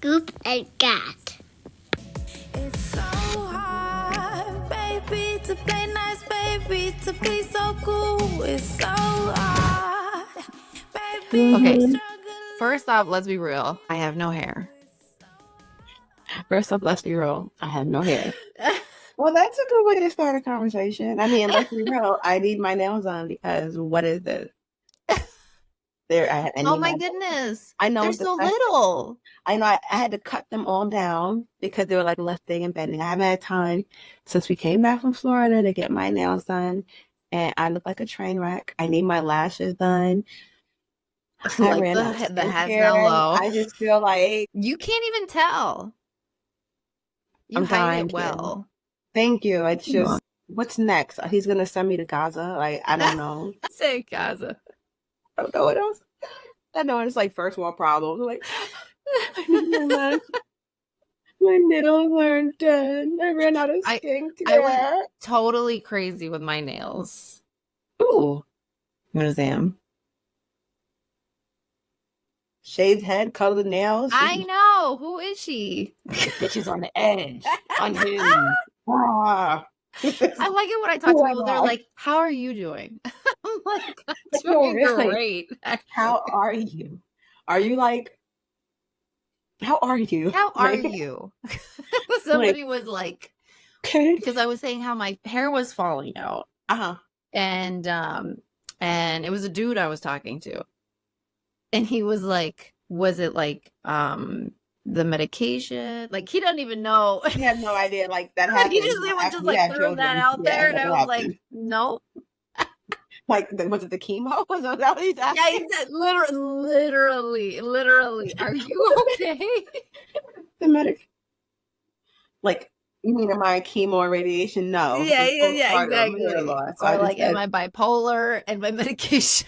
Scoop and Cat. It's so hard, baby, to play nice, baby, to be so cool. It's so hard, baby. Okay, first off, let's be real. I have no hair. First up, let's be real. I have no hair. Well, that's a good way to start a conversation. I mean, let's be real. I need my nails on because what is this? Oh my goodness. I know they're so little. I know I had to cut them all down because they were like lifting and bending. I haven't had time since we came back from Florida to get my nails done. And I look like a train wreck. I need my lashes done. Like the has now low. I just feel like you can't even tell. You hide it well. Thank you. It's just what's next? He's gonna send me to Gaza. Like I don't know. Say Gaza. I don't know what else. I know it's like first world problems. Like my nails aren't done. I ran out of skincare. I went totally crazy with my nails. Ooh, what is them? Shaved head, colored nails. I know. Who is she? Bitches on the edge, unhinged. Ah. I like it when I talk to people. They're like, "How are you doing?" I'm like, "I'm doing great." Actually. How are you? Are you like? How are you? How are you? Somebody was like, okay, because I was saying how my hair was falling out. And it was a dude I was talking to, and he was like, "Was it like the medication?" Like he doesn't even know. He had no idea. Like that happened. He just like threw that out there, and I was like, "Nope." Like, was it the chemo? Was that what he's asking? Yeah, he said, literally. Are you okay? The medic. Like, you mean am I chemo or radiation? No. Yeah, exactly. Or like, am I bipolar and my medication?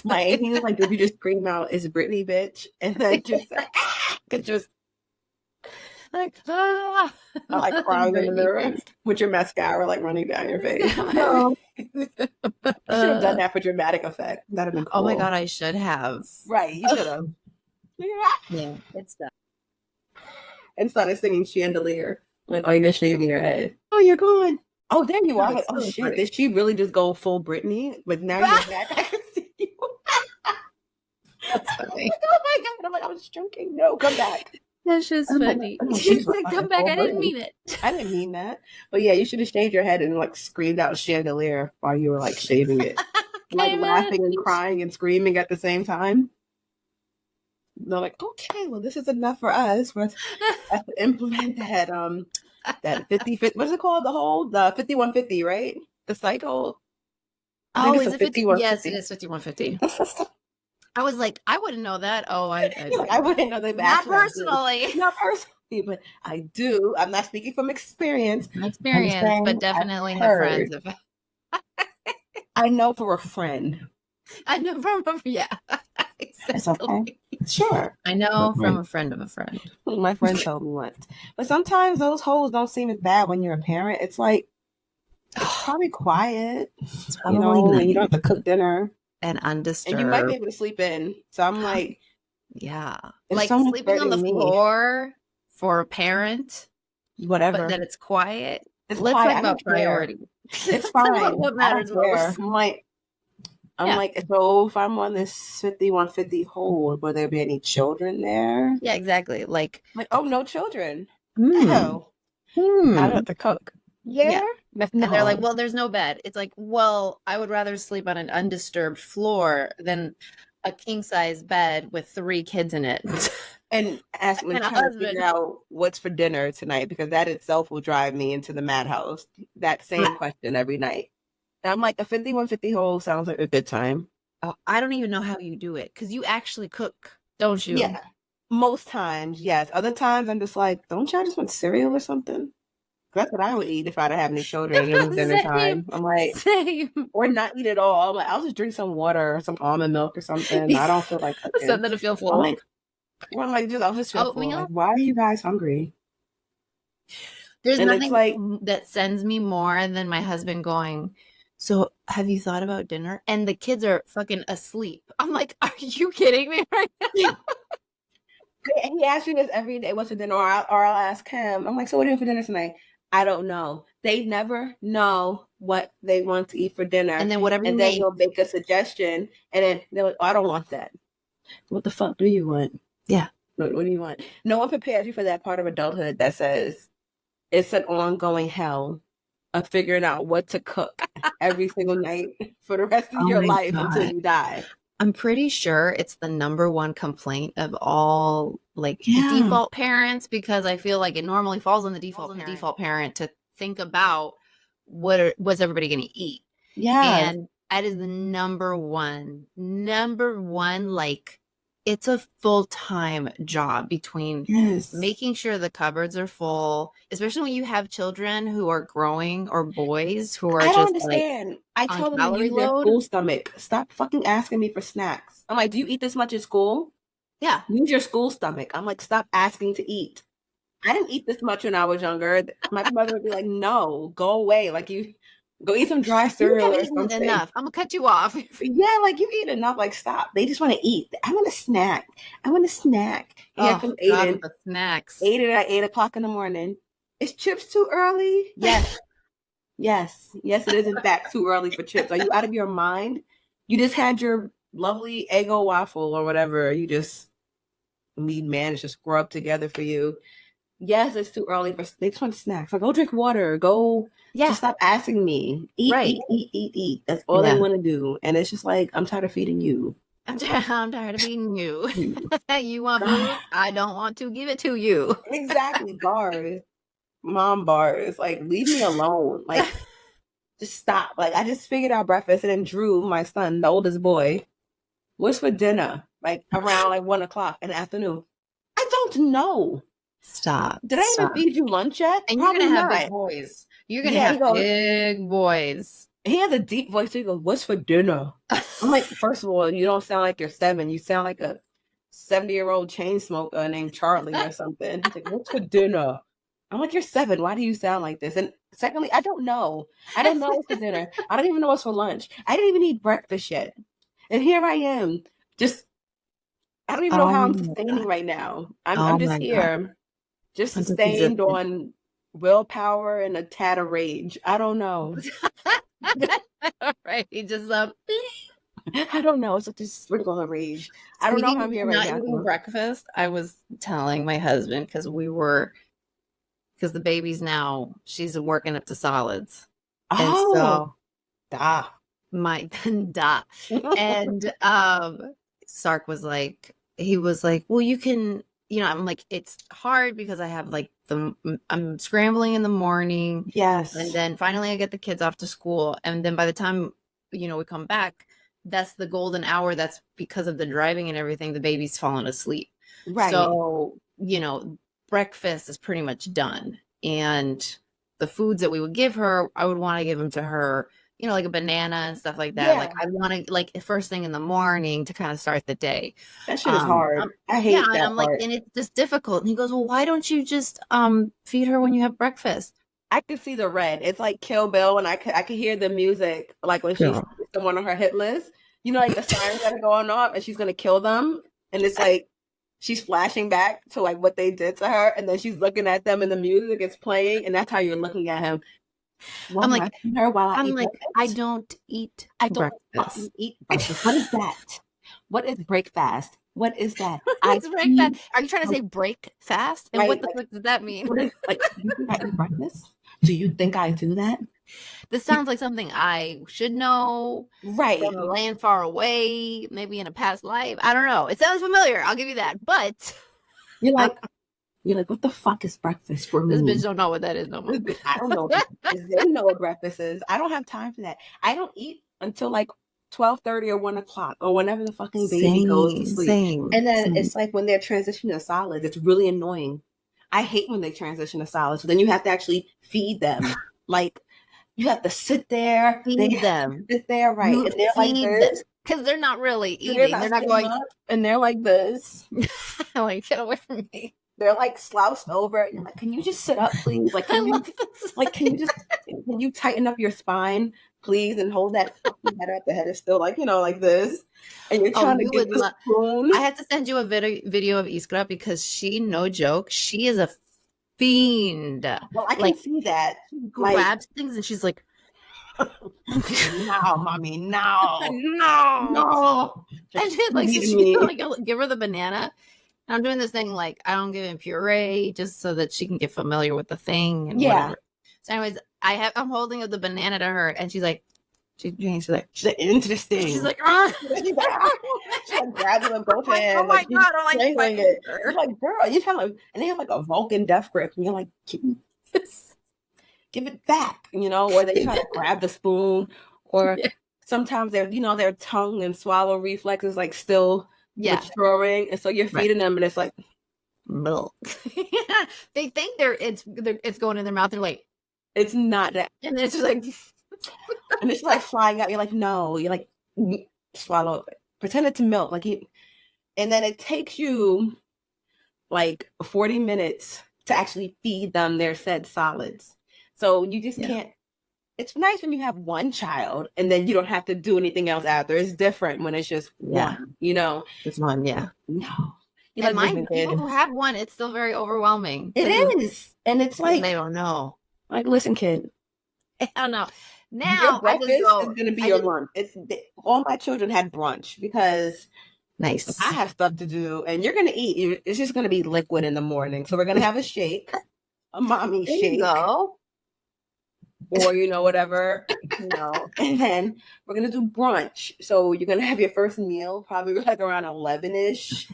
Like, he was like, did you just scream out, "It's Britney, bitch"? And then just like crying in the mirror with your mascara like running down your face. No. You should have done that for dramatic effect. That'd have been cool. Oh my god, I should have. Right, you should have. Yeah, it's done. And started singing Chandelier. Like, oh, you're shaving your head. Oh, you're going. Oh, there you are. Like, oh shit, funny. Did she really just go full Britney? But now you're back. I can see you. That's funny. Oh my god! I'm like, I was joking. No, come back. That's just funny. She said, "Come back." I didn't mean it. I didn't mean that. But yeah, you should have shaved your head and like screamed out Chandelier while you were like shaving it. Like laughing and crying and screaming at the same time. They're like, okay, well, this is enough for us. We have to implement that 50, what's it called? The 5150, right? The cycle. Oh, is it 5150? Yes, it is 5150. I was like, I wouldn't know that. Oh, I wouldn't know that. Not personally. Not personally, but I do. I'm not speaking from experience. But definitely have friends. I know for a friend. I know from yeah. Exactly. Okay. Sure. I know from a friend of a friend. My friend told me once. But sometimes those holes don't seem as bad when you're a parent. It's like, it's probably quiet. It's probably you don't have to cook dinner. And undisturbed. And you might be able to sleep in. So I'm like, yeah. Like sleeping on the floor for a parent. Whatever. But that it's quiet. Let's talk about priority. It's fine. What matters most. I'm like, so if I'm on this 5150 hole, will there be any children there? Yeah, exactly. Like oh, no children. No. I don't have to cook. Yeah. And they're like, well, there's no bed. It's like, well, I would rather sleep on an undisturbed floor than a king size bed with 3 kids in it. And ask me to figure out what's for dinner tonight, because that itself will drive me into the madhouse. That same question every night. And I'm like, the 5150 hole sounds like a good time. Oh, I don't even know how you do it, because you actually cook, don't you? Yeah. Most times, yes. Other times, I'm just like, don't y'all just want cereal or something? That's what I would eat if I didn't have any children and it was dinner time. I'm like, or not eat at all. I'm like, I'll just drink some water or some almond milk or something. I don't feel like cooking. Something to feel full. I'll just feel full. Like, why are you guys hungry? There's nothing that sends me more than my husband going, so have you thought about dinner? And the kids are fucking asleep. I'm like, are you kidding me right now? He asks me this every day. What's for dinner? Or I'll ask him. I'm like, so what are you doing for dinner tonight? I don't know. They never know what they want to eat for dinner. And then whatever you and then make. you'll make a suggestion, and then they're like, oh, I don't want that. What the fuck do you want? Yeah. What do you want? No one prepares you for that part of adulthood that says it's an ongoing hell of figuring out what to cook every single night for the rest of your my life until God. you die. I'm pretty sure it's the number one complaint of all like Yeah. default parents, because I feel like it normally falls on the default parent to think about what's everybody going to eat. Yeah. And that is the number one, like it's a full-time job between Yes. making sure the cupboards are full, especially when you have children who are growing or boys who are I don't just like understand. I on tell them to calorie use their load. school stomach. Stop fucking asking me for snacks. I'm like, do you eat this much at school? Yeah. Use your school stomach. I'm like, stop asking to eat. I didn't eat this much when I was younger. My mother would be like, no, go away. Like, you go eat some dry You cereal have or eaten something. enough. I'm gonna cut you off. Yeah, like you eat enough. Like, stop. They just want to eat. I want a snack. I want a snack. Here comes God, Aiden. with the snacks. Aiden at 8:00 in the morning. Is chips too early? Yes. Yes. Yes, it is in fact too early for chips. Are you out of your mind? You just had your lovely Eggo waffle or whatever. You just need managed to scrub together for you. Yes, it's too early for they just want snacks. Like, go drink water. Go. Just stop asking me. Eat, Right. eat. That's all they want to do. And it's just like, I'm tired of feeding you. I'm tired of eating you. You want food? I don't want to give it to you. Exactly. Bars. Mom bars. Like, leave me alone. Like, just stop. Like, I just figured out breakfast, and then Drew, my son, the oldest boy, what's for dinner? Like, around like 1:00 in the afternoon. I don't know. Stop. Did I even feed you lunch yet? And Probably you're gonna have not. big boys. You're gonna have big boys. He has a deep voice. So he goes, what's for dinner? I'm like, first of all, you don't sound like you're 7. You sound like a 70-year-old chain smoker named Charlie or something. He's like, what's for dinner? I'm like, you're 7. Why do you sound like this? And secondly, I don't know. I don't know what's for dinner. I don't even know what's for lunch. I didn't even eat breakfast yet. And here I am. Just, I don't even know how I'm sustaining right now. I'm just here. Just sustained on willpower and a tad of rage. I don't know. Right. Just I don't know. It's like this sprinkle of rage. I don't know how I'm here right now. Eating breakfast. I was telling my husband because the baby's now, she's working up to solids. Oh, and so and Sark was like, he was like, well, you can, I'm like, it's hard because I have like I'm scrambling in the morning. Yes. And then finally I get the kids off to school. And then by the time, we come back, that's the golden hour. That's because of the driving and everything. The baby's fallen asleep. Right. So, breakfast is pretty much done. And the foods that we would give her, I would want to give them to her, like a banana and stuff like that. Yeah. Like I want to, like first thing in the morning to kind of start the day. That shit is hard. I hate that. And I'm part. like, and it's just difficult. And he goes, well, why don't you just feed her when you have breakfast? I could see the red. It's like Kill Bill, and I could hear the music, like when she's someone on her hit list. Like the sirens that are going off, and she's gonna kill them, and it's like she's flashing back to like what they did to her, and then she's looking at them, and the music is playing, and that's how you're looking at him. I'm like, I don't eat. I don't eat breakfast. What is that? What is breakfast? What is that? What's breakfast? Are you trying to say break fast? And what the fuck does that mean? Like, do you think I eat breakfast? Do you think I do that? This sounds like something I should know. Right. From a land far away, maybe in a past life. I don't know. It sounds familiar. I'll give you that. But you're like, what the fuck is breakfast for me? This bitch don't know what that is no more. I don't know. They know what breakfast is. I don't have time for that. I don't eat until like 12:30 or 1:00 or whenever the fucking baby goes to sleep. And then it's like when they're transitioning to solids, it's really annoying. I hate when they transition to solids. So then you have to actually feed them. Like you have to sit there, feed them, sit there, right? And they're like this because they're not really eating. They're not going up, and they're like this. Like, get away from me. They're like slouched over. You're like, can you just sit up, please? Like, can you just can you tighten up your spine? please, and hold that fucking head up. The head is still like, like this. And you're Oh, trying to you get would the love. spoon. I had to send you a video of Iskra because she, no joke, she is a fiend. Well, I can Like, see that. grabs things and she's like, now, mommy, now. no. No. And then, like, so she's like, give her the banana. And I'm doing this thing like, I don't give him puree just so that she can get familiar with the thing and whatever. So anyways, I'm holding up the banana to her and she's like, she's like, interesting. She's like, she like grabs it with both hands. Oh my God, I'm like strangling it. You're like, girl, you kind of, and they have like a Vulcan death grip, and you're like, give it back, or they try to grab the spoon, or sometimes their tongue and swallow reflexes like still maturing, and so you're feeding them, and it's like milk. They think it's going in their mouth. They're like, it's not that, and it's just like, and it's like flying out. You're like, no, you're like, swallow it, pretend it's milk, like and then it takes you like 40 minutes to actually feed them their said solids. So you just can't. It's nice when you have one child and then you don't have to do anything else after. It's different when it's just one, Just one, No. And mine, people who have one, it's still very overwhelming. It is. And it's like, they don't know. Like, listen, kid. I don't know. Now, your breakfast is going to be your lunch. All my children had brunch because nice. I have stuff to do and you're going to eat. It's just going to be liquid in the morning. So we're going to have a shake, a mommy shake. You go. Or, whatever, and then we're going to do brunch. So you're going to have your first meal probably like around 11-ish.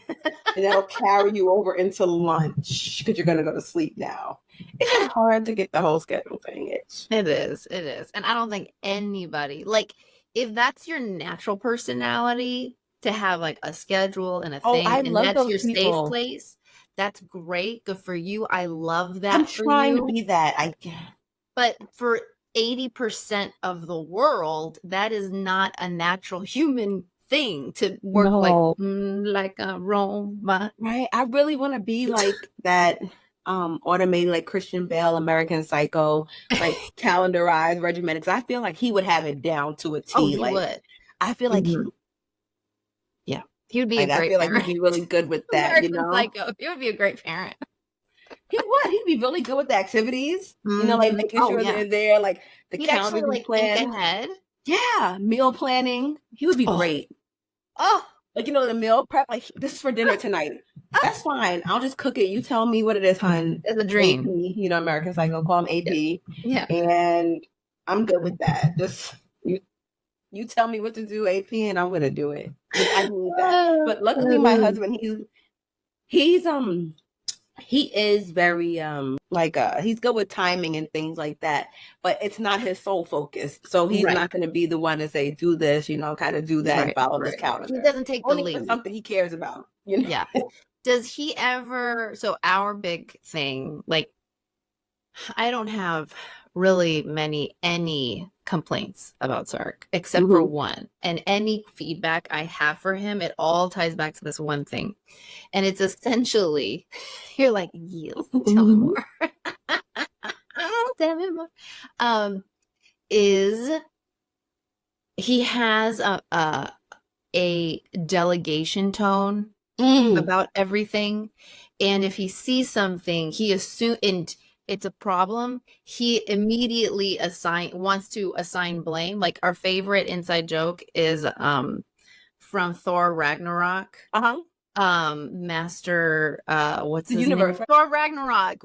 And that'll carry you over into lunch because you're going to go to sleep now. It's just hard to get the whole schedule thing. It is. And I don't think anybody, like, if that's your natural personality to have like a schedule and a thing, and that's your safe place, that's great. Good for you. I love that. I'm trying to be that. But for 80% of the world, that is not a natural human thing to work like a robot. Right. I really want to be like that automated, like Christian Bale, American Psycho, like calendarized, regimented. Because I feel like he would have it down to a T. Oh, he would. I feel like he would be a great parent. I feel like he'd be really good with that, American Psycho. He would be a great parent. He would. He'd be really good with the activities. Like making sure they're there, like the calendar plan. Think ahead. Yeah, meal planning. He would be great. Oh, like the meal prep. Like, this is for dinner tonight. That's fine. I'll just cook it. You tell me what it is, hon. It's a dream. AP, American Psycho. Call him AP. Yeah. And I'm good with that. Just you tell me what to do, AP, and I'm gonna do it. I need that. But luckily, my husband, he is very he's good with timing and things like that, but it's not his sole focus. So he's not going to be the one to say, do this, kind of do that and follow this calendar. He doesn't take the lead. Something he cares about. Yeah. Does he ever? So our big thing, like, I don't have really any complaints about Sark except for one, and any feedback I have for him, it all ties back to this one thing, and it's essentially, you're like, tell me more. Tell me more. Is he has a delegation tone about everything, and if he sees something, he assumes, and it's a problem, he immediately wants to assign blame. Like, our favorite inside joke is from Thor Ragnarok. Master what's his name? Thor Ragnarok.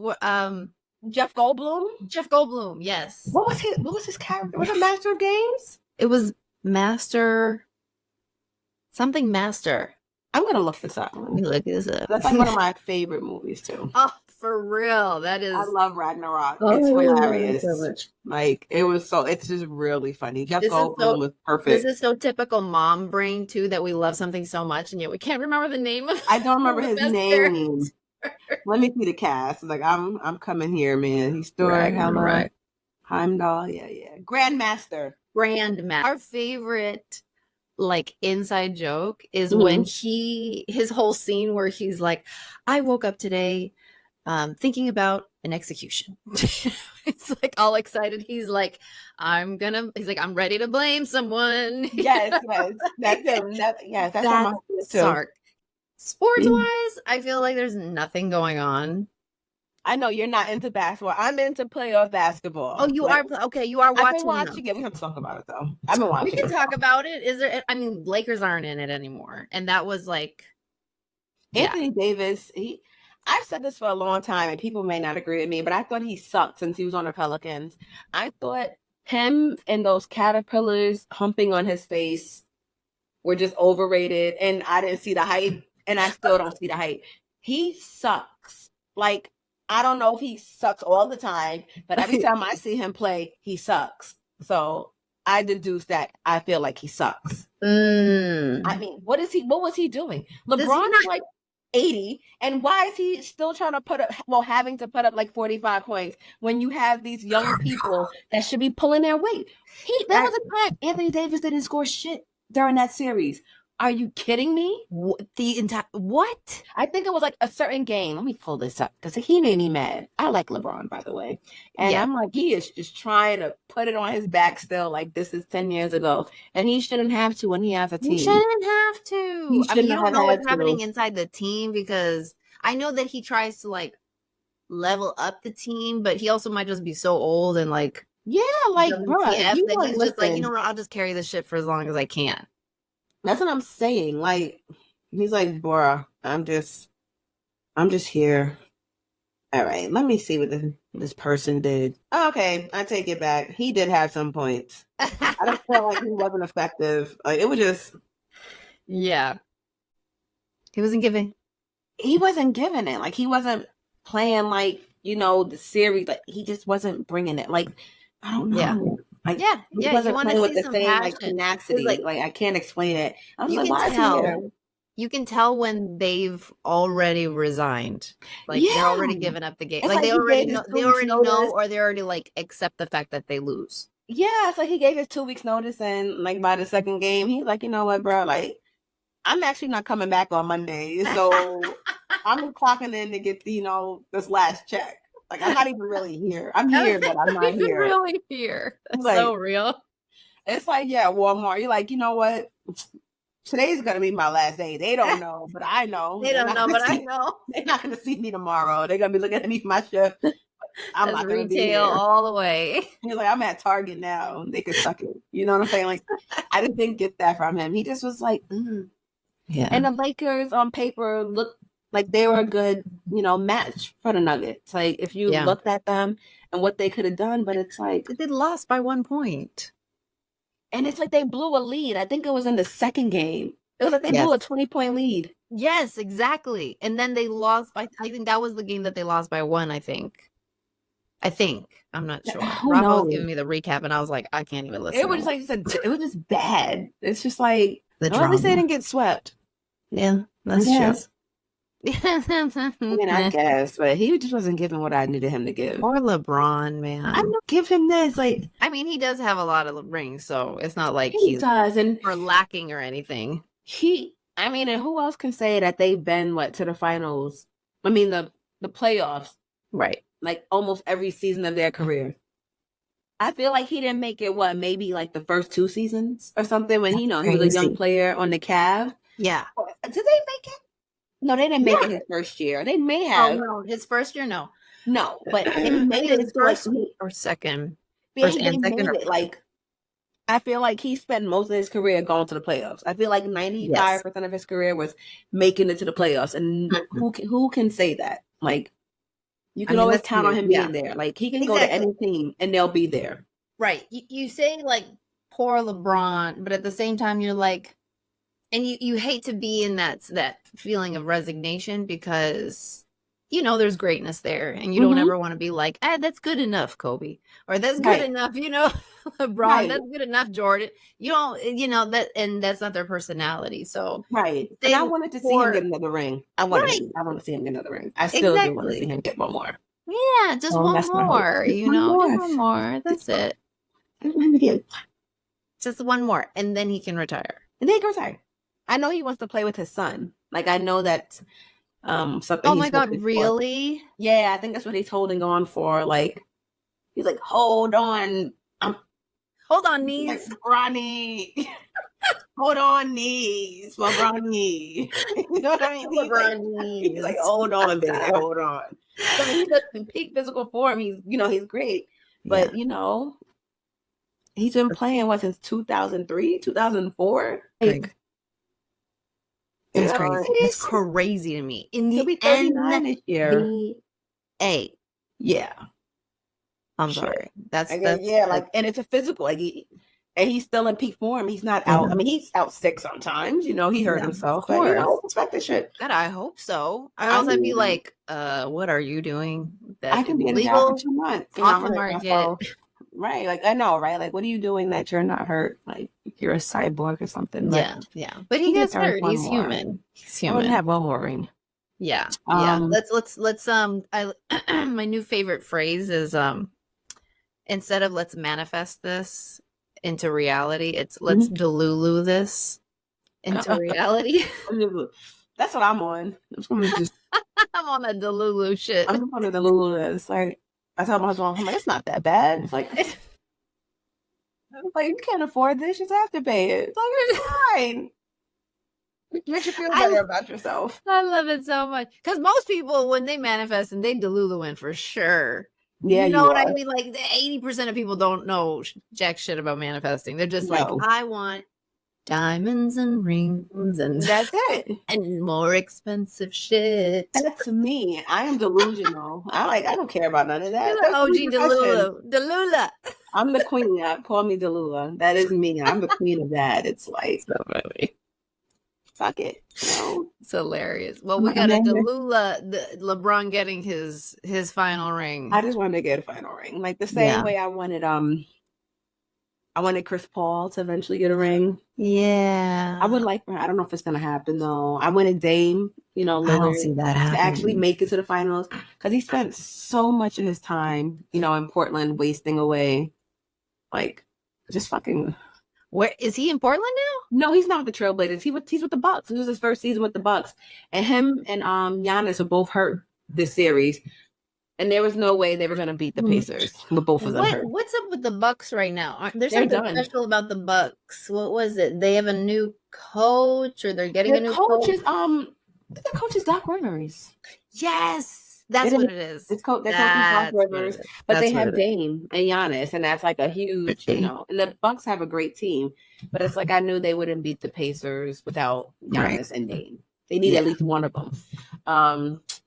Jeff Goldblum? Jeff Goldblum, yes. What was his character? Was it Master of Games? It was Master something Master. I'm gonna look this up. Let me look this up. That's like one of my favorite movies too. Oh, for real. That is. I love Ragnarok. It's hilarious. So much. Like, it's just really funny. Jeff Goldblum was perfect. This is so typical mom brain too, that we love something so much and yet we can't remember the name of. I don't remember his name. Let me see the cast. Like, I'm coming here, man. He's still right. Heimdall. Yeah. Grandmaster. Our favorite, like, inside joke is when his whole scene where he's like, I woke up today thinking about an execution. It's like all excited. He's like, I'm ready to blame someone. Yes, that's him. Yes, that's on my list too. Sark. Sports wise, I feel like there's nothing going on. I know you're not into basketball. I'm into playoff basketball. Oh, you are okay. You are watching. I've been watching it. We have to talk about it though. I've been watching. We can talk about it. Is there? I mean, Lakers aren't in it anymore, and that was like Anthony Davis. I've said this for a long time, and people may not agree with me, but I thought he sucked since he was on the Pelicans. I thought him and those caterpillars humping on his face were just overrated, and I didn't see the hype, and I still don't see the hype. He sucks. Like, I don't know if he sucks all the time, but every time I see him play, he sucks. So I deduce that I feel like he sucks. I mean, what was he doing? LeBron is like 80, and why is he still trying to having to put up like 45 points when you have these young people that should be pulling their weight? There was a time Anthony Davis didn't score shit during that series. Are you kidding me? What? I think it was like a certain game. Let me pull this up because he made me mad. I like LeBron, by the way. And I'm like, he is just trying to put it on his back still, like this is 10 years ago. And he shouldn't have to when he has a team. He shouldn't have to. I mean, you don't know what's happening inside the team because I know that he tries to like level up the team, but he also might just be so old and like, bro, that he's just like, you know what, I'll just carry this shit for as long as I can. That's what I'm saying. Like, he's like, bruh, I'm just here. All right, let me see what this person did. Okay, I take it back. He did have some points. I don't feel like he wasn't effective. Like, it was just... Yeah. He wasn't giving. He wasn't giving it. Like, he wasn't playing, like, you know, the series. Like, he just wasn't bringing it. Like, I don't know. Yeah. Like, he wasn't want to playing see with the some same passion. like tenacity. Like I can't explain it. I was you like, can why is he tell. here? You can tell when they've already resigned. Like they're already giving up the game. Like they already know. They already know, or they already like accept the fact that they lose. Yeah, it's like he gave his 2 weeks notice, and like by the second game, he's like, you know what, bro? Like, I'm actually not coming back on Monday, so I'm clocking in to get this last check. Like, I'm not even really here. I'm here, but I'm not here. Really here. That's like, so real. It's like, yeah, Walmart. You're like, you know what? Today's gonna be my last day. They don't know, but I know. They don't know, but I know. They're not gonna see me tomorrow. They're gonna be looking at me for my shift. I'm not gonna be retail all the way. He's like, I'm at Target now. They could suck it. You know what I'm saying? Like, I just didn't get that from him. He just was like, yeah. And the Lakers on paper looked like they were a good, match for the Nuggets. Like, if you looked at them and what they could have done, but it's like they lost by 1 point. And it's like they blew a lead. I think it was in the second game. It was like they blew a 20-point lead. Yes, exactly. And then they lost by, I think that was the game that they lost by 1, I think. I'm not sure. Rafa was giving me the recap and I was like, I can't even listen. It was like, it was just bad. It's just like, at least they didn't get swept. Yeah, that's true. I mean, I guess, but he just wasn't giving what I needed him to give. Or LeBron, man. I don't give him this. Like, I mean, he does have a lot of rings, so it's not like he does, and or lacking or anything. And who else can say that they've been to the finals? I mean, the playoffs, right? Like almost every season of their career. I feel like he didn't make it. Maybe like the first 2 seasons or something when he was a young player on the Cavs. Yeah. Did they make it? No, they didn't make it his first year. They may have. Oh, no. His first year, no. No, but they made it his first or second. First and second. Like, I feel like he spent most of his career going to the playoffs. I feel like 95% of his career was making it to the playoffs. And who can say that? Like, you can always count on him being there. Like, he can go to any team and they'll be there. Right. You say, like, poor LeBron, but at the same time, you're like, and you hate to be in that feeling of resignation because, there's greatness there. And you don't ever want to be like, that's good enough, Kobe. Or that's good enough, LeBron. Right. That's good enough, Jordan. You don't, that, and that's not their personality. So. Right. And I wanted to see him get another ring. I want to see him get another ring. I still do want to see him get one more. Yeah, just one more, just one more. That's it. Just one more. And then he can retire. And then he can retire. I know he wants to play with his son. Like, I know that Something Oh he's my God, holding for. really? Something Oh he's my God, holding for. really? Yeah, I think that's what he's holding on for. Like, he's like, hold on. I'm Hold on, like, knees. Bronny. Hold on, knees. My Bronny. You know what I mean? He's like, hold on, baby. Hold on. So, I mean, he's in peak physical form. He's great. But, he's been playing, since 2003, 2004? Greg. That's You know, crazy. That's crazy to me. In he'll the be 39 this year. NBA. Yeah. I'm Shit. sorry. That's and it's a physical, and he's still in peak form. He's not out. I mean, he's out sick sometimes. He hurt himself, but respect the shit. God, I hope so. I'd be like, what are you doing? That I can be in a job for 2 months. Off the market. Right. Like, I know, right? Like, what are you doing that you're not hurt? Like, you're a cyborg or something. Yeah. But he gets hurt. He's human. I wouldn't have one more ring. Yeah. Let's my new favorite phrase is instead of let's manifest this into reality, it's let's delulu this into reality. That's what I'm on. I'm on that delulu shit. I'm on the delulu. It's like, I tell my husband, I'm like, it's not that bad. It's like, you can't afford this. You just have to pay it. It's like, it's fine. It makes you feel better about yourself. I love it so much. Because most people, when they manifest, and they delulu in for sure. Yeah, you know what I mean? Like 80% of people don't know jack shit about manifesting. They're just like, I want diamonds and rings and that's it. And more expensive shit. That's me. I am delusional. I don't care about none of that. You're like OG Delula. I'm the queen. Call me Delula. That is me. I'm the queen of that. It's like, so funny. Fuck it. It's hilarious. Well, we got a Delula, LeBron getting his final ring. I just wanted to get a final ring. Like the same way I wanted Chris Paul to eventually get a ring. Yeah. I would like, I don't know if it's gonna happen though. I wanted Dame, Lillard, I don't see that happening. to actually make it to the finals because he spent so much of his time, in Portland wasting away. Like, just fucking. Where is he in Portland now? No, he's not with the Trailblazers. He's with the Bucks. This was his first season with the Bucks, and him and Giannis are both hurt this series, and there was no way they were gonna beat the Pacers with both of them hurt. What's up with the Bucks right now? There's something special about the Bucks. What was it? They have a new coach, or they're getting a new coach? The coach is Doc Rivers. Yes. That's what it is. They're coaching Doc Rivers, but they have Dame and Giannis, and that's like a huge, And the Bucks have a great team, but it's like I knew they wouldn't beat the Pacers without Giannis and Dame. They need at least one of them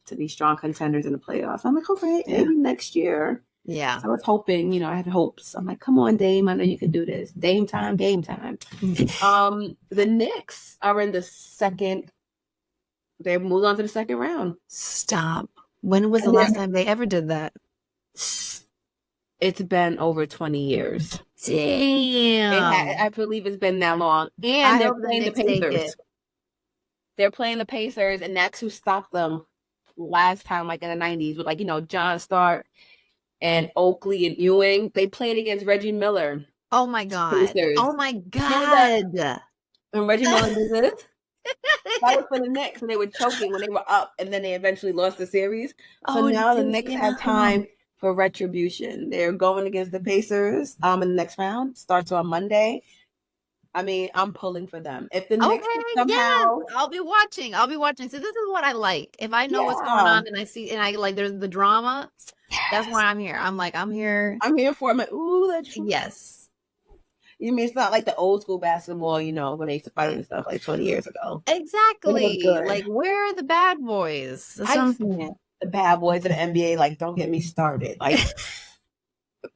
to be strong contenders in the playoffs. I'm like, okay, maybe next year. Yeah. I was hoping, I had hopes. I'm like, come on, Dame, I know you can do this. Dame time, game time. The Knicks are in the second. They moved on to the second round. Stop. When was the last time they ever did that? It's been over 20 years. Damn. I believe it's been that long. And they're playing the Pacers. They're playing the Pacers, and that's who stopped them last time, like in the 90s, with John Stark and Oakley and Ewing. They played against Reggie Miller. Oh my God. Pacers. Oh my God. And Reggie Miller did this. That was for the Knicks, and they were choking when they were up, and then they eventually lost the series. So now the Knicks have time for retribution. They're going against the Pacers in the next round. Starts on Monday. I mean, I'm pulling for them. If the Knicks somehow, I'll be watching. So this is what I like. If I know what's going on and I see and I like there's the drama, that's why I'm here. I'm here. I'm here for it. I'm like, ooh, that's yes. You mean it's not like the old school basketball, when they used to fight and stuff like 20 years ago. Exactly. Like, where are the bad boys? The bad boys of the NBA, like, don't get me started. Like,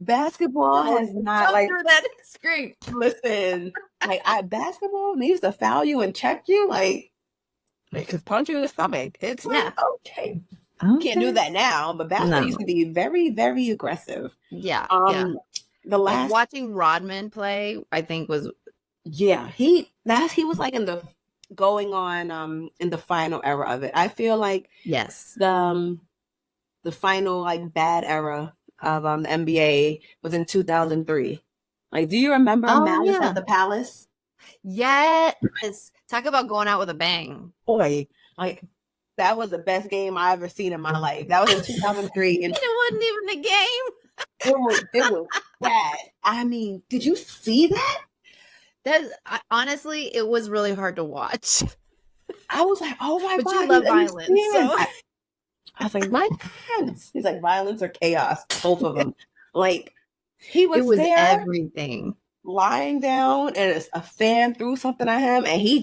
basketball has not like through that screen. Listen, like basketball needs to foul you and check you, like just punch you in the stomach. It's like, okay. Can't do that now, but basketball used to be very, very aggressive. Yeah. The last watching Rodman play, I think was he was like in the going on in the final era of it. I feel like the final like bad era of the NBA was in 2003. Like, do you remember Malice at the Palace? Yes. Talk about going out with a bang. Boy, like That was the best game I ever seen in my life. That was in 2003, and it wasn't even a game. it was bad. I mean, did you see that? Honestly, it was really hard to watch. I was like, oh my But God, you love violence, so I was like, my hands. He's like, violence or chaos, both of them. Like, he it was there everything. lying down, and a fan threw something at him, and he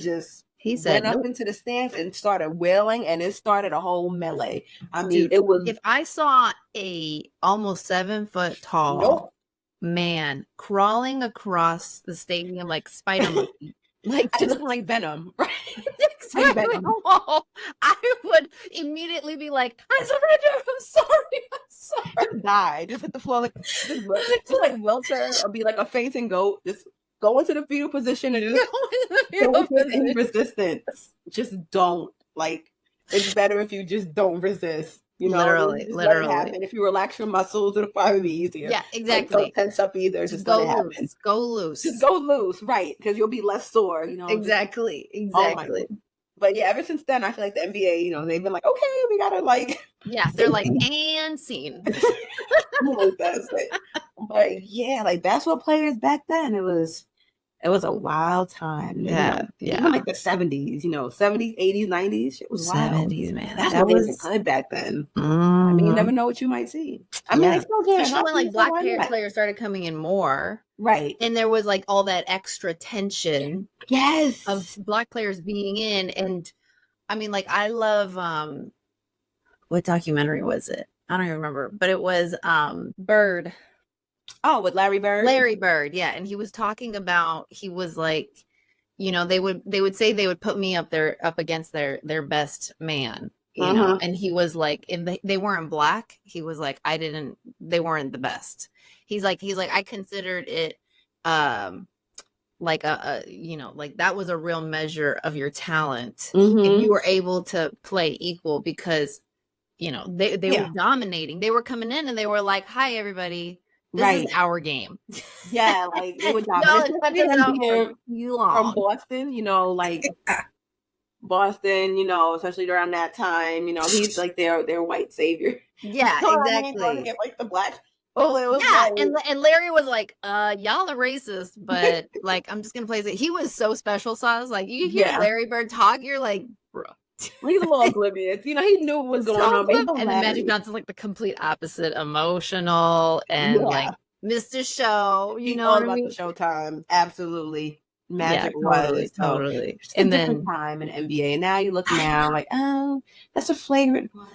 said went up nope. into the stands and started wailing, and it started a whole melee. I mean, it was. If I saw a almost 7 foot tall man crawling across the stadium like Spider Monkey, like just like Venom, right? Like Venom. I would immediately be like, I surrender. I'm sorry. Die. Just hit the floor just like welter or be like a fainting goat. Just go into the fetal position and just don't put any resistance. Just don't. Like, it's better if you just don't resist. You know, literally. Let it happen. If you relax your muscles, it'll probably be easier. Yeah, exactly. Like, don't tense up either. Just go let it loose. happen. Go loose. Just go loose, right? Because you'll be less sore. You know. Exactly. Exactly. Oh, but yeah, ever since then, I feel like the NBA, you know, they've been like, okay, we gotta like. Yeah, they're like, and scene. But yeah, like basketball players back then, it was a wild time. Yeah, Even like the 70s, you know, 70s, 80s, 90s, shit was wild. 70s, man. That was good back then. I mean, you never know what you might see. I mean, especially when like black players started coming in more. Right. And there was like all that extra tension. Yes. Of black players being in. And I mean, like, I love what documentary was it? I don't even remember, but it was Bird. Oh, with Larry Bird? Larry Bird, yeah. And he was talking about, he was like, you know, they would say they would put me up against their best man, you know, and he was like, if they weren't black, he was like, they weren't the best. He's like, I considered it like a you know, like that was a real measure of your talent if you were able to play equal, because, you know, they were dominating. They were coming in and they were like, hi, everybody. This is our game. Yeah, like they would dominate. From Boston, you know, like Boston, you know, especially around that time, you know, he's like their white savior. Yeah, exactly. I mean, get like the black. Oh, it was and Larry was like, y'all are racist, but like, I'm just gonna play it. He was so special sauce. Like, you hear Larry Bird talk, you're like, bro. He's a little oblivious. You know, he knew what was going on. And then Magic Johnson's like the complete opposite, emotional and like Mr. Show. You know all about the Showtime. Absolutely. Magic was totally. And then time in NBA. Now you look now like, oh, that's a flagrant one.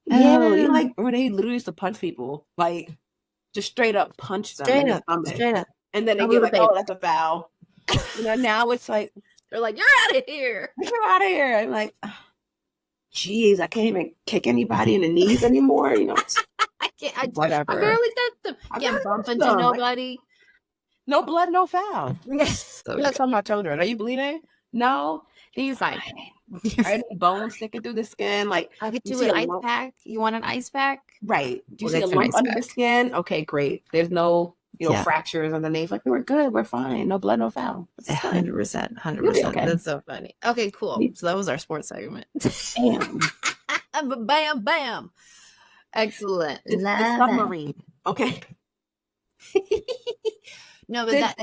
Yeah, you like where they literally used to punch people, like just straight up punch them straight up, and then they get like, oh, that's a foul. You know, now it's like they're like, you're out of here. You're out of here. I'm like, geez, I can't even kick anybody in the knees anymore. You know, I can't. Whatever. I barely touched them. I can't bump into nobody. No blood, no foul. Yes. So that's what my children. Are you bleeding? No. He's fine. Any bones sticking through the skin? Like, I'll get you an ice pack. You want an ice pack? Right. Do you see a lump under the skin? Okay, great. There's no, fractures underneath. Like, we're good. We're fine. No blood, no foul. 100%. 100%. Okay. That's so funny. Okay, cool. So that was our sports segment. Bam. Bam, bam. Excellent. It's the submarine. Okay. No, but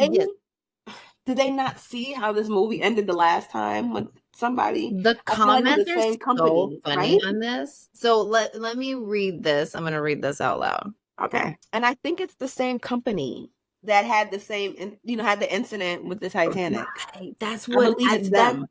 did they not see how this movie ended the last time when somebody? The comments are so funny on this. So let me read this. I'm going to read this out loud. Okay. And I think it's the same company that had the same, had the incident with the Titanic. Right. That's what it's them.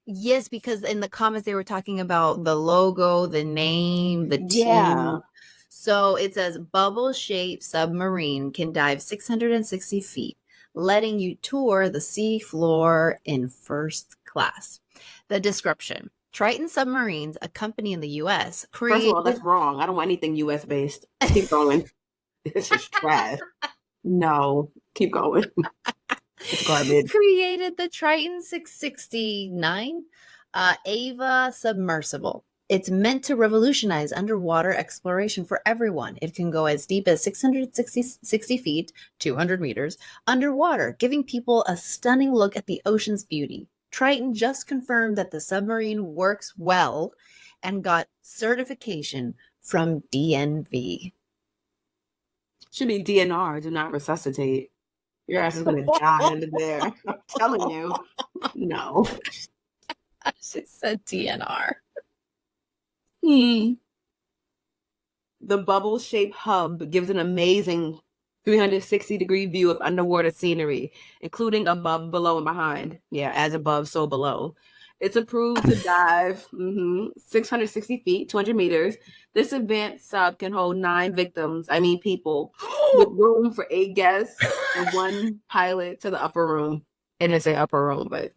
Yes, because in the comments they were talking about the logo, the name, the team. Yeah. So it says bubble-shaped submarine can dive 660 feet, letting you tour the sea floor in first class. The description: Triton Submarines, a company in the U.S. First of all, that's wrong. I don't want anything U.S. based. Keep going. This is trash. No, keep going. It's garbage. Created the Triton 669 Ava submersible. It's meant to revolutionize underwater exploration for everyone. It can go as deep as 660 feet, 200 meters, underwater, giving people a stunning look at the ocean's beauty. Triton just confirmed that the submarine works well and got certification from DNV. Should be DNR, do not resuscitate. Your ass is going to die under there. I'm telling you. No. She said DNR. The bubble-shaped hub gives an amazing 360-degree view of underwater scenery, including above, below, and behind. Yeah, as above, so below. It's approved to dive 660 feet, 200 meters. This advanced sub can hold 9 victims, people, with room for 8 guests and 1 pilot to the upper room. And it's an upper room, but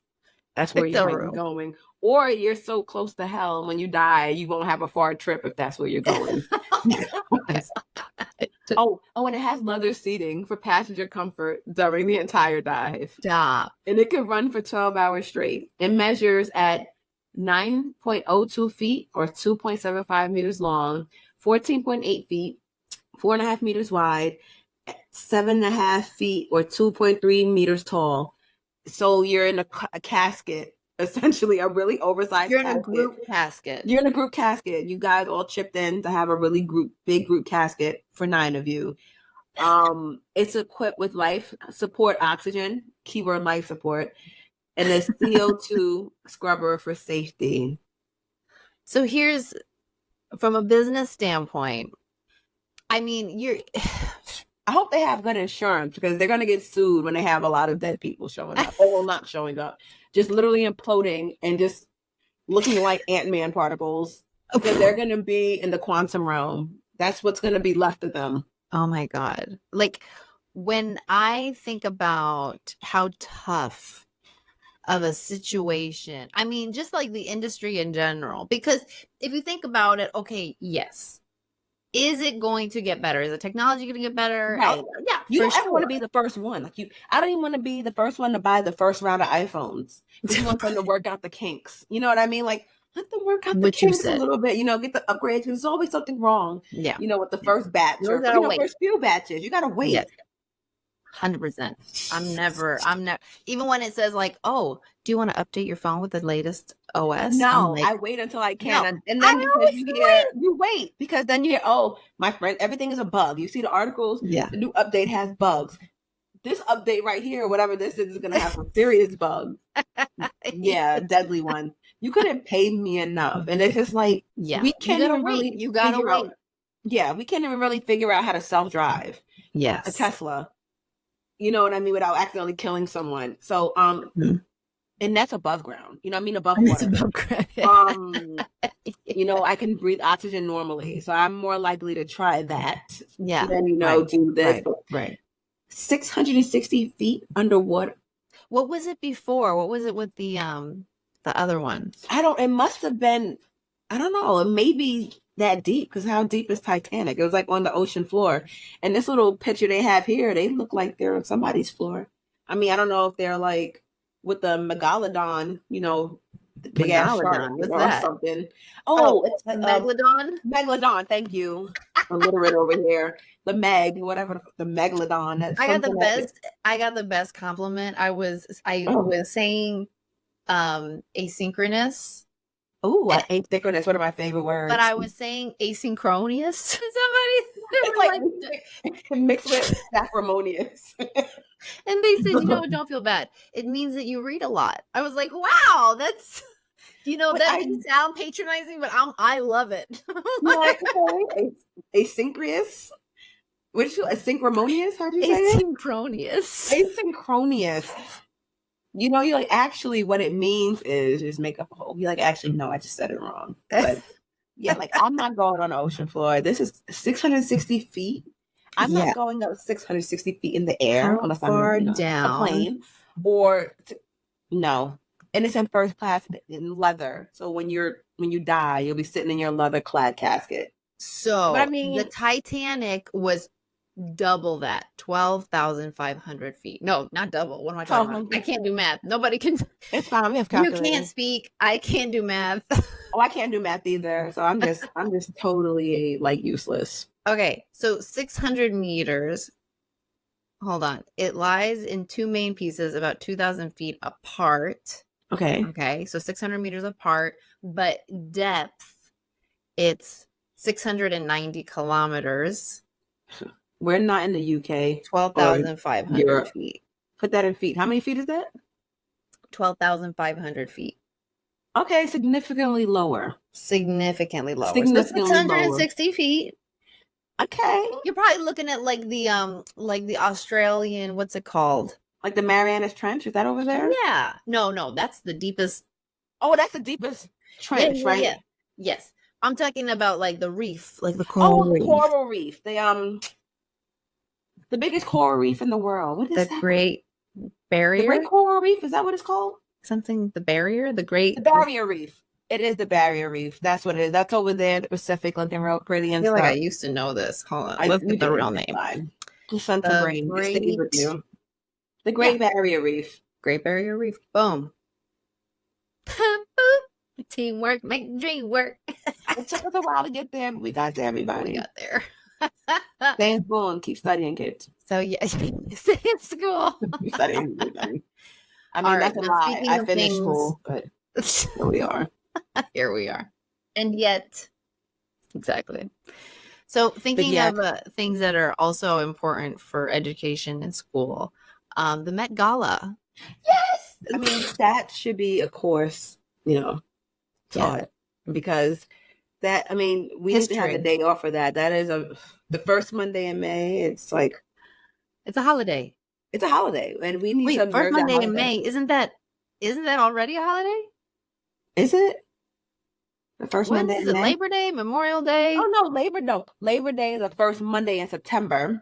that's where you might be going. Or you're so close to hell, when you die, you won't have a far trip if that's where you're going. Oh, and it has leather seating for passenger comfort during the entire dive. Stop. And it can run for 12 hours straight. It measures at 9.02 feet or 2.75 meters long, 14.8 feet, 4.5 meters wide, 7.5 feet or 2.3 meters tall. So you're in a casket, essentially a really oversized You're in casket. a group casket. You're in a group casket. You guys all chipped in to have a really big group casket for 9 of you. It's equipped with life support oxygen, keyword life support, and a CO2 scrubber for safety. So here's, from a business standpoint, I hope they have good insurance, because they're going to get sued when they have a lot of dead people showing up. Well, not showing up, just literally imploding and just looking like Ant-Man particles. Because they're going to be in the quantum realm. That's what's going to be left of them. Oh my God. Like, when I think about how tough of a situation, just like the industry in general, because if you think about it, okay, yes. Is it going to get better? Is the technology going to get better? Right. Yeah. You don't ever want to be the first one. I don't even want to be the first one to buy the first round of iPhones. You want them to work out the kinks. You know what I mean? Like, let them work out the kinks a little bit. Get the upgrades, because there's always something wrong. Yeah. With the first batch or first few batches. You gotta wait. Yes. 100%. I'm never, even when it says like, oh, do you want to update your phone with the latest OS? No, I wait until I can. No, and then you wait, because then you hear, oh, my friend, everything is a bug. You see the articles, the new update has bugs. This update right here, whatever this is going to have a serious bug. Yeah, deadly one. You couldn't pay me enough. And it's just like, we can't even really you gotta wait. Yeah, we can't even really figure out how to self-drive. Yes. A Tesla. You know what I mean? Without accidentally killing someone. So, and that's above ground. Above water. Above ground. I can breathe oxygen normally. So I'm more likely to try that. Yeah. Than, do this. Right. 660 feet underwater. What was it before? What was it with the other ones? It must have been, I don't know. It may be that deep, because how deep is Titanic? It was like on the ocean floor. And this little picture they have here, they look like they're on somebody's floor. I don't know if they're like with the megalodon, the big ass shark or something. Oh, it's the megalodon. Megalodon, thank you. Illiterate over here. The whatever the megalodon. That's I got the best compliment. I was saying asynchronous. Oh, asynchronous. One of my favorite words. But I was saying asynchronous. Somebody like mixed with acrimonious. And they said, don't feel bad. It means that you read a lot. I was like, wow, that's, that can sound patronizing, but I love it. Asynchronous? Which asynchronous? How do you say it? Asynchronous. Asynchronous. You like, actually what it means is just make up a whole. You're like, actually, no, I just said it wrong. But yeah, like, I'm not going on the ocean floor. This is 660 feet. I'm not going up 660 feet in the air unless I'm down a plane. No. And it's in first class in leather. So when you die, you'll be sitting in your leather clad casket. So the Titanic was double that, 12,500 feet. No, not double. What am I talking about? I can't do math. Nobody can. It's fine. We have calculators. You can't speak. I can't do math. I can't do math either. So I'm just totally like useless. Okay, so 600 meters. Hold on. It lies in 2 main pieces, about 2,000 feet apart. Okay. Okay, so 600 meters apart, but depth It's 690 kilometers, We're not in the UK or 12,500 Europe. feet. Put that in feet. How many feet is that? 12,500 feet. Okay, significantly lower. Significantly lower. Significantly So lower. 660 feet. Okay. You're probably looking at like the Australian, what's it called? Like the Marianas Trench, is that over there? Yeah. No, that's the deepest. Oh, that's the deepest trench, Yeah, right? yeah. Yes. I'm talking about like the reef, like the Oh, coral the reef. coral reef. The biggest coral reef in the world. What is The that? Great Barrier? The Great Coral Reef, is that what it's called? Something, the barrier? The Great... The Barrier Reef. It is the Barrier Reef. That's what it is. That's over there in the Pacific, looking real pretty I and feel like I stuff. used to know this. Hold on. Let's get the real name. Just sent to The brain. It stays with Great... you. The Great Barrier Reef. Great Barrier Reef. Boom. Teamwork, make the dream work. It took us a while to get there, but we got there, everybody. We got there. Stay in school and keep studying, kids. So yeah, stay in school. Studying. I mean, All right, that's a now, lie. speaking I of finished things- school, but here we are. Here we are. And yet, exactly. So thinking yet- of things that are also important for education in school, the Met Gala. Yes. I mean, that should be a course, taught because that, I mean, we need to have the History. day off for that. That is the first Monday in May. It's like, It's a holiday. it's a holiday, and we need Wait, to observe first that Monday in holiday. May. Isn't that already a holiday? Is it the first When Monday is in it? May? Labor Day, Memorial Day? Oh no, Labor Day is the first Monday in September,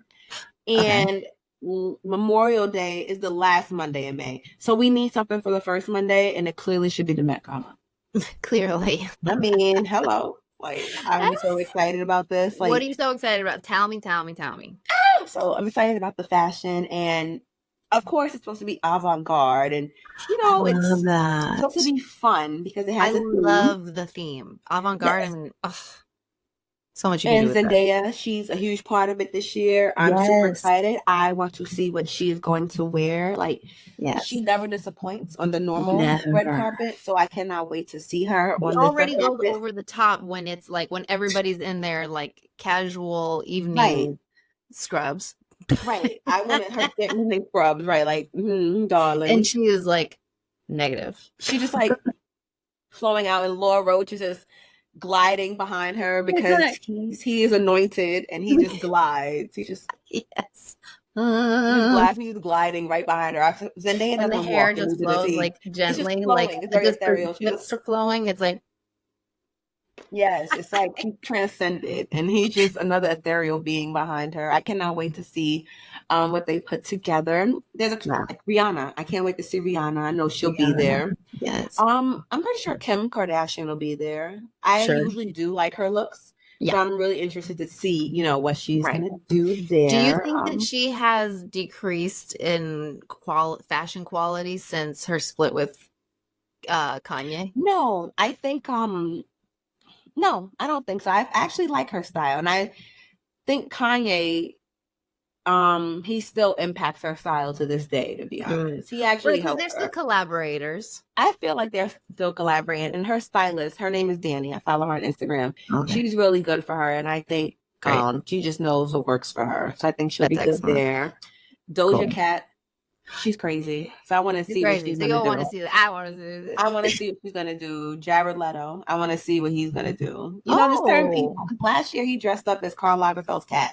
and Memorial Day is the last Monday in May. So we need something for the first Monday, and it clearly should be the Met Gala. Clearly. I mean, hello. Like, I'm so excited about this. Like, What are you so excited about? Tell me. So I'm excited about the fashion, and of course, it's supposed to be avant-garde, and it's that. supposed to be fun because it has I a theme. love the theme. Avant-garde. Yes. I mean, so much you can And do with Zendaya, she's a huge part of it this year. I'm super Yes. excited. I want to see what she is going to wear. Like, that. she never disappoints on the normal Never. red carpet, so I cannot wait to see her It on already the goes carpet. over the top when it's like when everybody's in their like casual evening Right. scrubs. Right. I wanted her evening scrubs, right? Like, darling. And she is like negative. She just like flowing out, and Laura Roach is just gliding behind her because he is anointed, and he just glides. He just Yes. he's gliding right behind her. Zendaya And the doesn't hair walk just into the flows tea. like It's just gently, flowing. like It's very just the ethereal. lips are flowing. It's like Yes, it's like he transcended, and he's just another ethereal being behind her. I cannot wait to see what they put together. There's like Rihanna. I can't wait to see Rihanna. I know she'll be there. Yes. I'm pretty sure Kim Kardashian will be there. I usually do like her looks. Yeah. So I'm really interested to see, what she's gonna do there. Do you think that she has decreased in fashion quality since her split with Kanye? No, I think no, I don't think so. I actually like her style, and I think Kanye he still impacts her style to this day, to be honest. He actually helped they're her. still collaborators. I feel like they're still collaborating, and her stylist, her name is Danny. I follow her on Instagram. Okay. She's really good for her, and I think she just knows what works for her. So I think she'll be good there. Doja Cat, she's crazy. So I want to see what she's So gonna do. want to see that? I want to see this. I want to see what she's gonna do. Jared Leto, I want to see what he's gonna do. There's certain people. Last year he dressed up as Karl Lagerfeld's cat.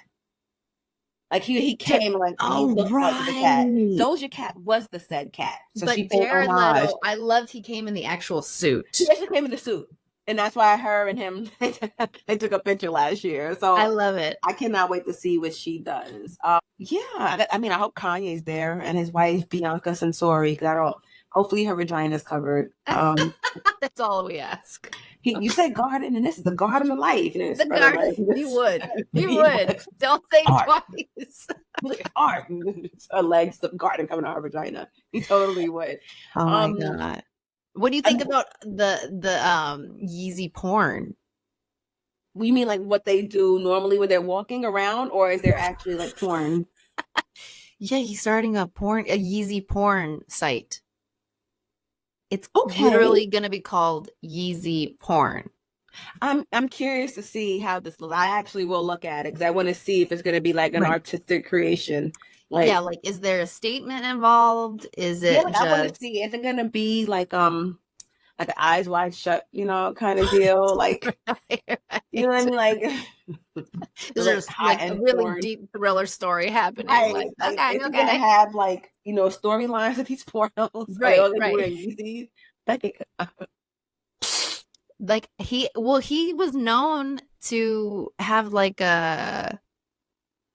Like he came like he looked like the cat. Doja Cat was the said cat. So but she paid Jared homage. Leto, I loved he came in the actual suit. She actually came in the suit. And that's why her and him they took a picture last year. So I love it. I cannot wait to see what she does. I mean, I hope Kanye's there and his wife Bianca Censori. Hopefully her vagina's covered. That's all we ask. You said garden, and this is the garden of life. The garden. He would. Don't say twice. Art. Her legs, the garden coming out her vagina. He totally would. Oh my god. What do you think about the Yeezy porn? You mean like what they do normally when they're walking around, or is there actually like porn? Yeah, he's starting a Yeezy porn site. It's literally going to be called Yeezy porn. I'm curious to see how this looks. I actually will look at it because I want to see if it's going to be like an artistic creation. Like, yeah, like is there a statement involved? Is yeah, it like I want to just see. Is it going to be like an eyes wide shut, kind of deal? Like, you know what I mean? Like, is there like high like a end really porn. deep thriller story happening? Right. Like, Like, okay, is it gonna okay. have like, storylines of these pornos? Like, Right, all they right. wearing Yeezys? Like, Like he was known to have like an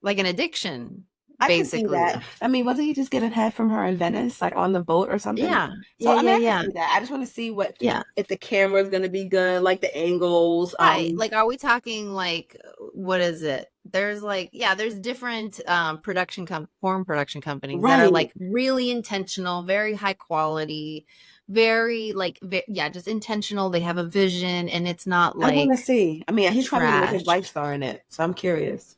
addiction, I can see basically. that. I mean, wasn't he just getting head from her in Venice, like on the boat or something? Yeah. So Yeah, I mean, yeah, I can yeah. see that. I just want to see Yeah. if the camera's gonna be good, like the angles. Right. Like, are we talking like what is it? There's like, yeah, there's different porn production companies that are Right. like really intentional, very high quality, very like yeah, just intentional. They have a vision and it's not I want like to see. I mean, he's probably gonna make his trash. wife star in it, so I'm curious.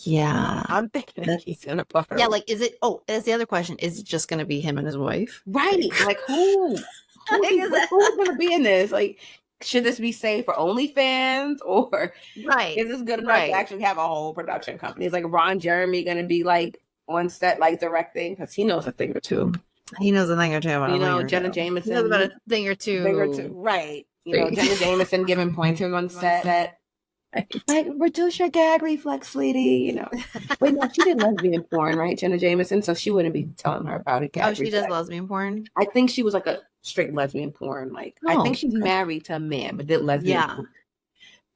Yeah. I'm thinking that he's gonna put her. Yeah, like is it that's the other question. Is it just gonna be him and his wife? Right. Like who? Who's gonna be in this? Like, should this be saved for OnlyFans or Right. is this good enough to Right. actually have a whole production company? Is like Ron Jeremy gonna be like on set, like directing? Because he knows a thing or two. He knows a thing or two about Jenna He knows Jameson. about a thing or two. Right. Jenna Jameson giving pointers on set. Like, reduce your gag reflex, sweetie. Wait, no, she did lesbian porn, right? Jenna Jameson, so she wouldn't be telling her about it. Oh, she does lesbian porn? I think she was like a straight lesbian porn. Like, I think she's married to a man, but did lesbian porn.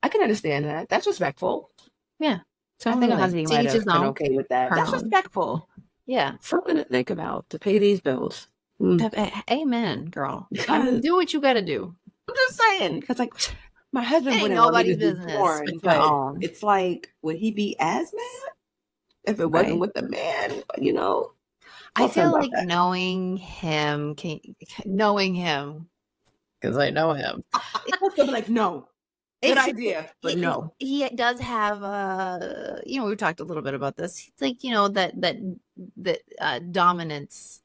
I can understand that. That's respectful. Yeah. I think a husband might have been okay with that. That's respectful. Yeah. Something to think about to pay these bills. Amen, girl. I mean, do what you got to do. I'm just saying, because like my husband Ain't wouldn't want me to nobody's do business porn, but your but own. it's like, would he be as mad if it wasn't with the man? I feel like knowing him, because I know him. It's gonna be like, no, good idea, but no. He does have we talked a little bit about this. It's like, that dominance.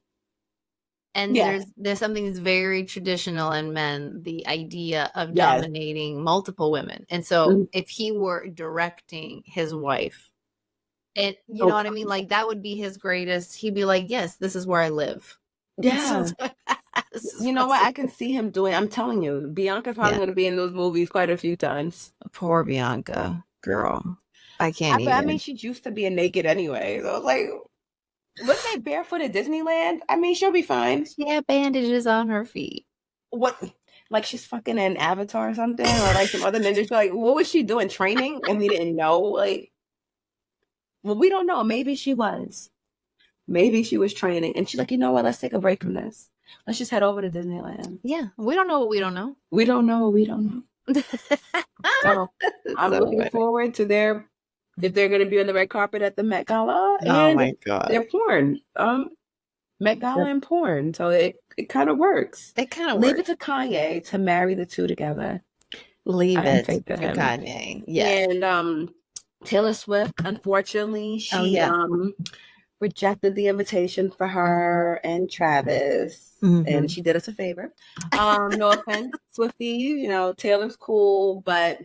And there's something that's very traditional in men, the idea of dominating multiple women. And so if he were directing his wife, and you know what I mean? Like, that would be his greatest. He'd be like, yes, this is where I live. Yeah. You know what? I can see him doing. I'm telling you, Bianca's probably going to be in those movies quite a few times. Poor Bianca, girl. I can't even. I mean, she's used to being naked anyway. So I was like, was they barefoot at Disneyland? I mean, she'll be fine. She had bandages on her feet. What? Like she's fucking an Avatar or something? Or like some other ninja? Like, what was she doing? Training? And we didn't know? Like, well, we don't know. Maybe she was. Maybe she was training. And she's like, you know what? Let's take a break from this. Let's just head over to Disneyland. Yeah. We don't know what we don't know. We don't know what we don't know. So I'm looking forward to if they're going to be on the red carpet at the Met Gala. Oh my God. They're porn. Met Gala and porn. So it kind of works. It kind of works. Leave works. it to Kanye to marry the two together. Leave it to Kanye. Yeah. And Taylor Swift, unfortunately, she rejected the invitation for her and Travis. And she did us a favor. No offense, Swifties. Taylor's cool, but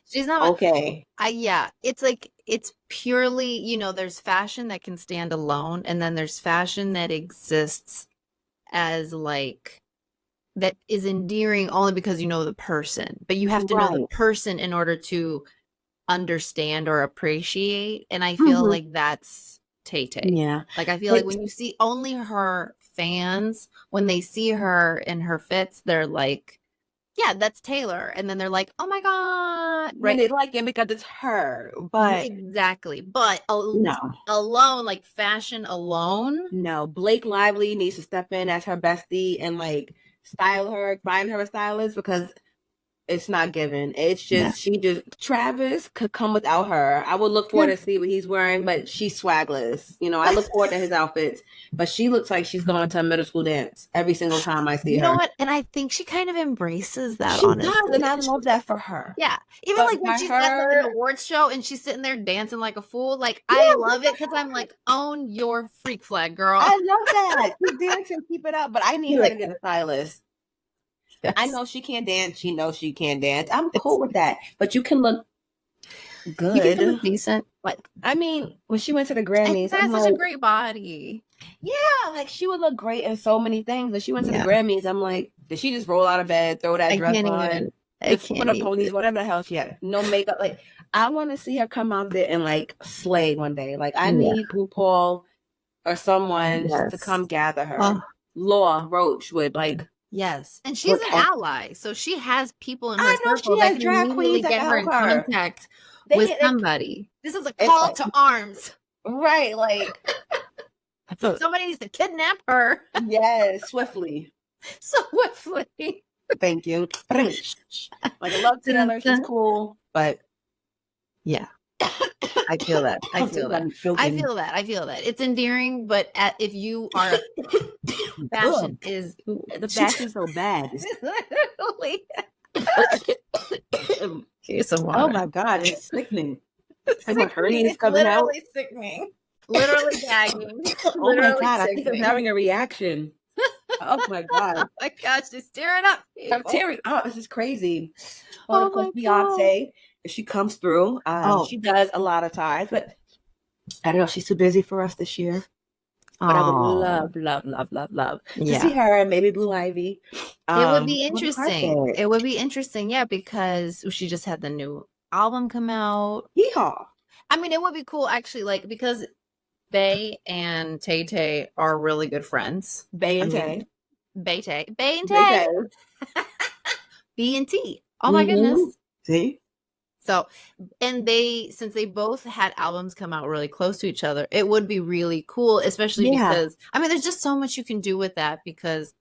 she's not okay. It's like, it's purely, there's fashion that can stand alone, and then there's fashion that exists as like, that is endearing only because you know the person, but you have to know the person in order to understand or appreciate. And I feel like that's Tay-Tay. Yeah. Like, I feel like when you see only her fans, when they see her in her fits, they're like, yeah, that's Taylor. And then they're like, oh my God. Right. They like it because it's her. But exactly. But no. Alone, like fashion alone. No. Blake Lively needs to step in as her bestie and like style her, find her a stylist, because it's not given. It's just Travis could come without her. I would look forward to see what he's wearing, but she's swagless. I look forward to his outfits, but she looks like she's going to a middle school dance every single time I see her. You know what? And I think she kind of embraces that. She does, and I love that for her. Yeah, even like when she's at like an awards show and she's sitting there dancing like a fool. Like, I love it because I'm like, own your freak flag, girl. I love that. Keep dancing, keep it up. But I need her to get a stylist. I know she can't dance. She knows she can't dance. I'm cool with that. But you can look good. You can look decent. Like, I mean, when she went to the And Grammys, she I'm has such like, a great body. yeah, like she would look great in so many things. When she went to the Grammys, I'm like, did she just roll out of bed, throw that I dress can't on, even. I just can't put up even. ponies, whatever the hell she had, no makeup? Like, I want to see her come out there and like slay one day. Like, I need RuPaul or someone to come gather her. Oh. Laura Roach would like. Yes, and she's an ally, so she has people in her I know circle she that has can drag immediately queens that get can her in help her. contact They with get, somebody. This is a it's call like- to arms. Right, like Somebody needs to kidnap her yes, swiftly. swiftly. Thank you. Like I love Taylor, she's cool, but yeah, I feel that. I feel that. I feel that. I feel that. It's endearing, but if you are fashion is the fashion's so bad. literally. Here's some water. Oh my god, it's sickening. It's literally sickening. Literally gagging. Oh my god, I think I'm having a reaction. Oh my god. Oh my gosh, she's tearing up. I'm tearing up. This is crazy. Well, of course, Beyonce, if she comes through, she does a lot of times, but I don't know, she's too busy for us this year. But I would love to see her and maybe Blue Ivy. It would be interesting. It would be interesting, yeah, because she just had the new album come out. Yeehaw. I mean, it would be cool actually, like, because Bay and Tay Tay are really good friends. Bay and Tay. Bay and Tay. B and T. Oh my goodness. See? So, and since they both had albums come out really close to each other, it would be really cool, especially because, I mean, there's just so much you can do with that because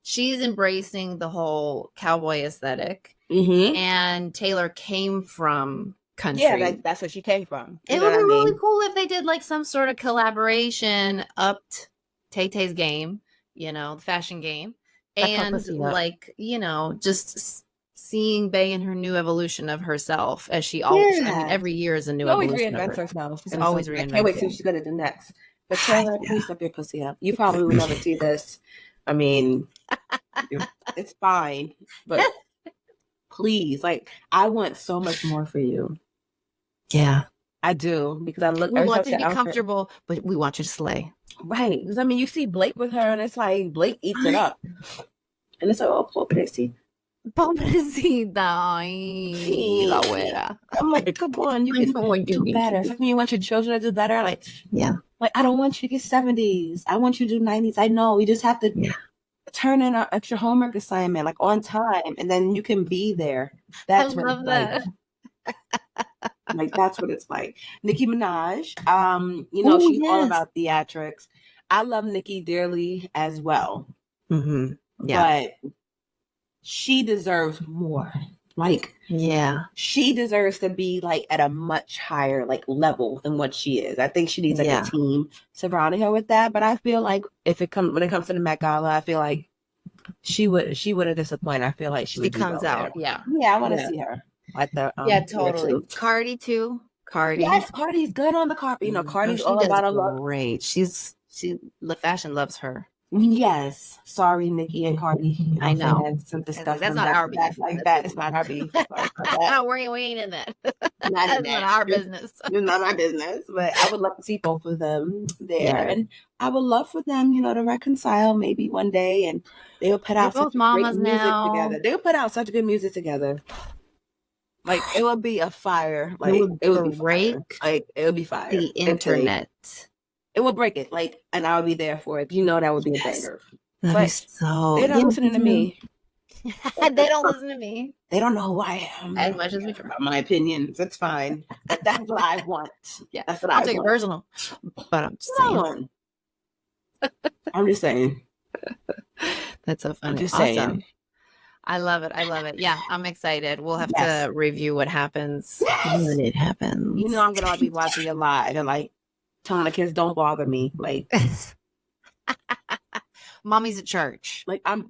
she's embracing the whole cowboy aesthetic. And Taylor came from country. Yeah, that's where she came from. It would be really cool if they did like some sort of collaboration, upped Tay Tay's game, the fashion game. And like, just seeing Bay in her new evolution of herself as she always, I mean, every year is a new evolution. Always reinvents herself. She's always reinventing. I can't wait to see what she's going to do next. But Taylor, please step your pussy up. You probably will never see this. I mean, it's fine. But please, like, I want so much more for you. Yeah. I do. Because I look. We want you to be comfortable, but we want you to slay. Right. Because, I mean, you see Blake with her, and it's like, Blake eats it up. And it's like, oh, poor Pixie. Pobrecita, la güera. I'm like, come on, you can do better. It's like when you want your children to do better, like, like I don't want you to get 70s. I want you to do 90s. I know. You just have to turn in an extra homework assignment, like on time, and then you can be there. That's I love that. Like that's what it's like. Nicki Minaj, she's all about theatrics. I love Nicki dearly as well. Mm-hmm. Yeah. But she deserves more. Like, she deserves to be like at a much higher like level than what she is. I think she needs like a team surrounding her with that. But I feel like when it comes to the Met Gala, I feel like she would have disappointed. I feel like she comes out. Yeah, I want to see her at the totally. Cardi too. Yes, Cardi's good on the carpet. Cardi's all about a love. Great. The fashion loves her. Yes. Sorry, Nicki and Cardi. I know. Some stuff that's not our beef. Like that. It's not our beef. We ain't in that. That's not our business. It's not my business. But I would love to see both of them there. And I would love for them, to reconcile maybe one day. And they'll put out such great music together. They'll put out such good music together. Like, it would be a fire. Like, it would break. Like, it would be fire. The internet. It will break it, and I would be there for it. That would be a banger. But they're not listening to me. They don't listen to me. They don't know who I am. As much as we try. My opinions, it's fine. But that's what I want. Yeah, that's what I take it personal. But I'm just saying. I'm just saying. That's so funny. I'm just saying. I love it. Yeah, I'm excited. We'll have to review what happens when it happens. I'm gonna be watching it live and like telling the kids, don't bother me. Like, mommy's at church. Like, I'm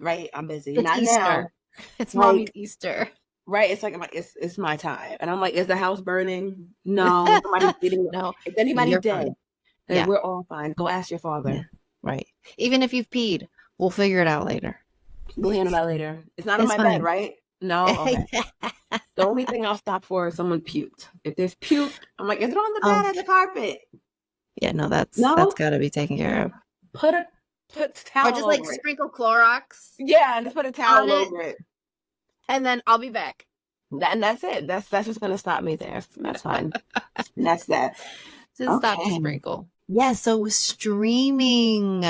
busy. It's Not Easter. now. It's mommy's Easter. Right. It's like it's my time. And I'm like, is the house burning? No. Somebody's eating. No. Is anybody dead? Then we're all fine. Go ask your father. Yeah. Right. Even if you've peed, we'll figure it out later. We'll handle that later. It's not on It's my fine. bed, right? No? Okay. The only thing I'll stop for is someone puked. If there's puke, I'm like, is it on the bed or the carpet? Yeah, no, that's No? got to be taken care of. Put Or towel just like over it. sprinkle Clorox Yeah, and just put a towel on it, over it. and then I'll be back. And that's it. That's just gonna stop me there. That's fine. And that's that. Just stop the sprinkle. Yeah, so streaming.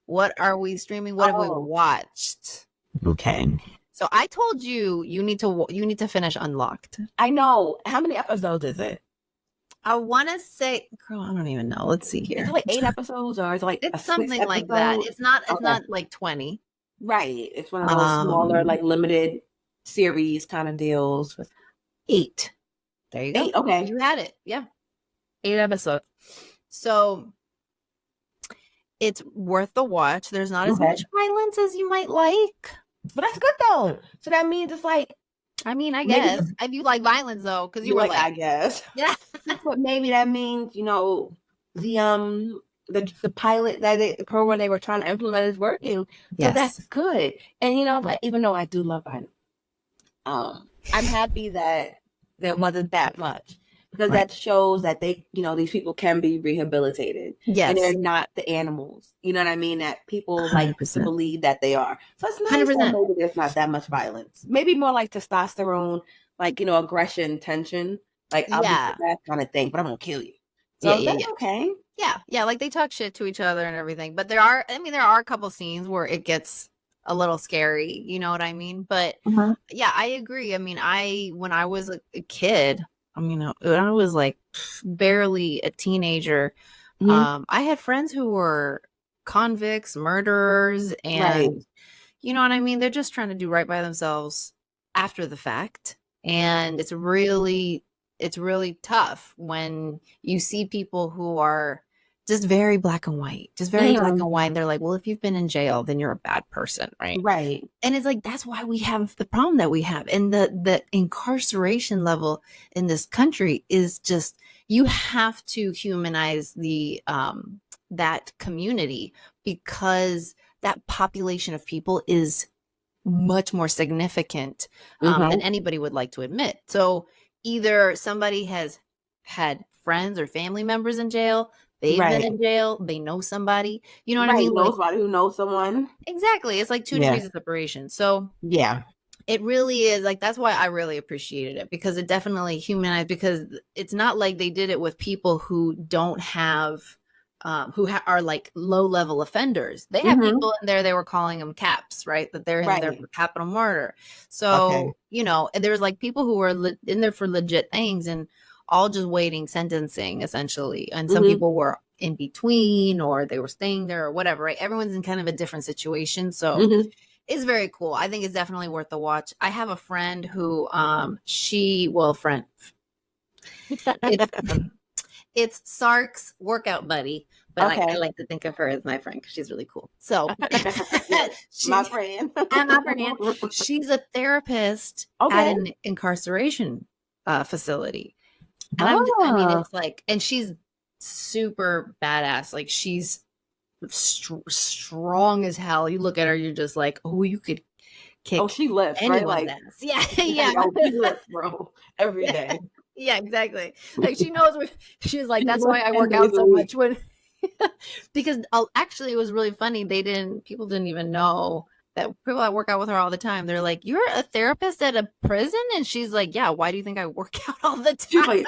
What are we streaming? What have we watched? Okay. So I told you you need to finish Unlocked. I know. How many episodes is it? I want to say, girl, I don't even know. Let's see here. Is it like 8 episodes or is it like It's something like that. It's not like 20. Right. It's one of those smaller, like limited series kind of deals. 8. There you go. 8, okay. You had it. Yeah. 8 episodes. So it's worth the watch. There's not as much violence as you might like. But that's good though. So that means it's like, I mean, I guess if you like violence though, because you were like, I guess. Yeah. But maybe that means, you know, the pilot the program they were trying to implement is working. Yes. So that's good. And you know, like, even though I do love violence, I'm happy that there wasn't that much. Because that shows that they, you know, these people can be rehabilitated. Yes. And they're not the animals. You know what I mean? That people like to believe that they are. So it's nice 100%. that maybe there's not that much violence. Maybe more like testosterone, like, you know, aggression, tension. Like, I'll be that kind of thing, but I'm going to kill you. So that's okay. Yeah, like they talk shit to each other and everything. But there are a couple scenes where it gets a little scary. You know what I mean? But yeah, I agree. I mean, when I was a kid, I mean, when I was like barely a teenager, I had friends who were convicts, murderers, and you know what I mean? They're just trying to do right by themselves after the fact. And it's really tough when you see people who are just very black and white, black and white. They're like, well, if you've been in jail, then you're a bad person, right? Right. And it's like, that's why we have the problem that we have. And the incarceration level in this country is just, you have to humanize the that community, because that population of people is much more significant than anybody would like to admit. So either somebody has had friends or family members in jail, they've been in jail, they know somebody, you know what I mean? Know somebody who knows someone. Exactly. It's like 2 degrees of separation. So yeah, it really is like, that's why I really appreciated it, because it definitely humanized, because it's not like they did it with people who don't have are like low level offenders. They have people in there, they were calling them caps, right? That they're in there for capital murder. So, you know, there's like people who were in there for legit things and all just waiting sentencing essentially. And some people were in between, or they were staying there or whatever, right? Everyone's in kind of a different situation. So it's very cool. I think it's definitely worth the watch. I have a friend who, it's Sark's workout buddy, but I like to think of her as my friend because she's really cool. So my friend. She's a therapist at an incarceration facility. And I mean, it's like, and she's super badass. Like, she's strong as hell. You look at her, you're just like, oh, you could kick. Oh, she lifts, right? Like, ass. Yeah. Oh, she lifts, bro, every day. Yeah, exactly. Like, she knows what she's like. That's why I work out so much because actually it was really funny. People didn't even know that people that work out with her all the time. They're like, "You're a therapist at a prison?" And she's like, "Yeah, why do you think I work out all the time?"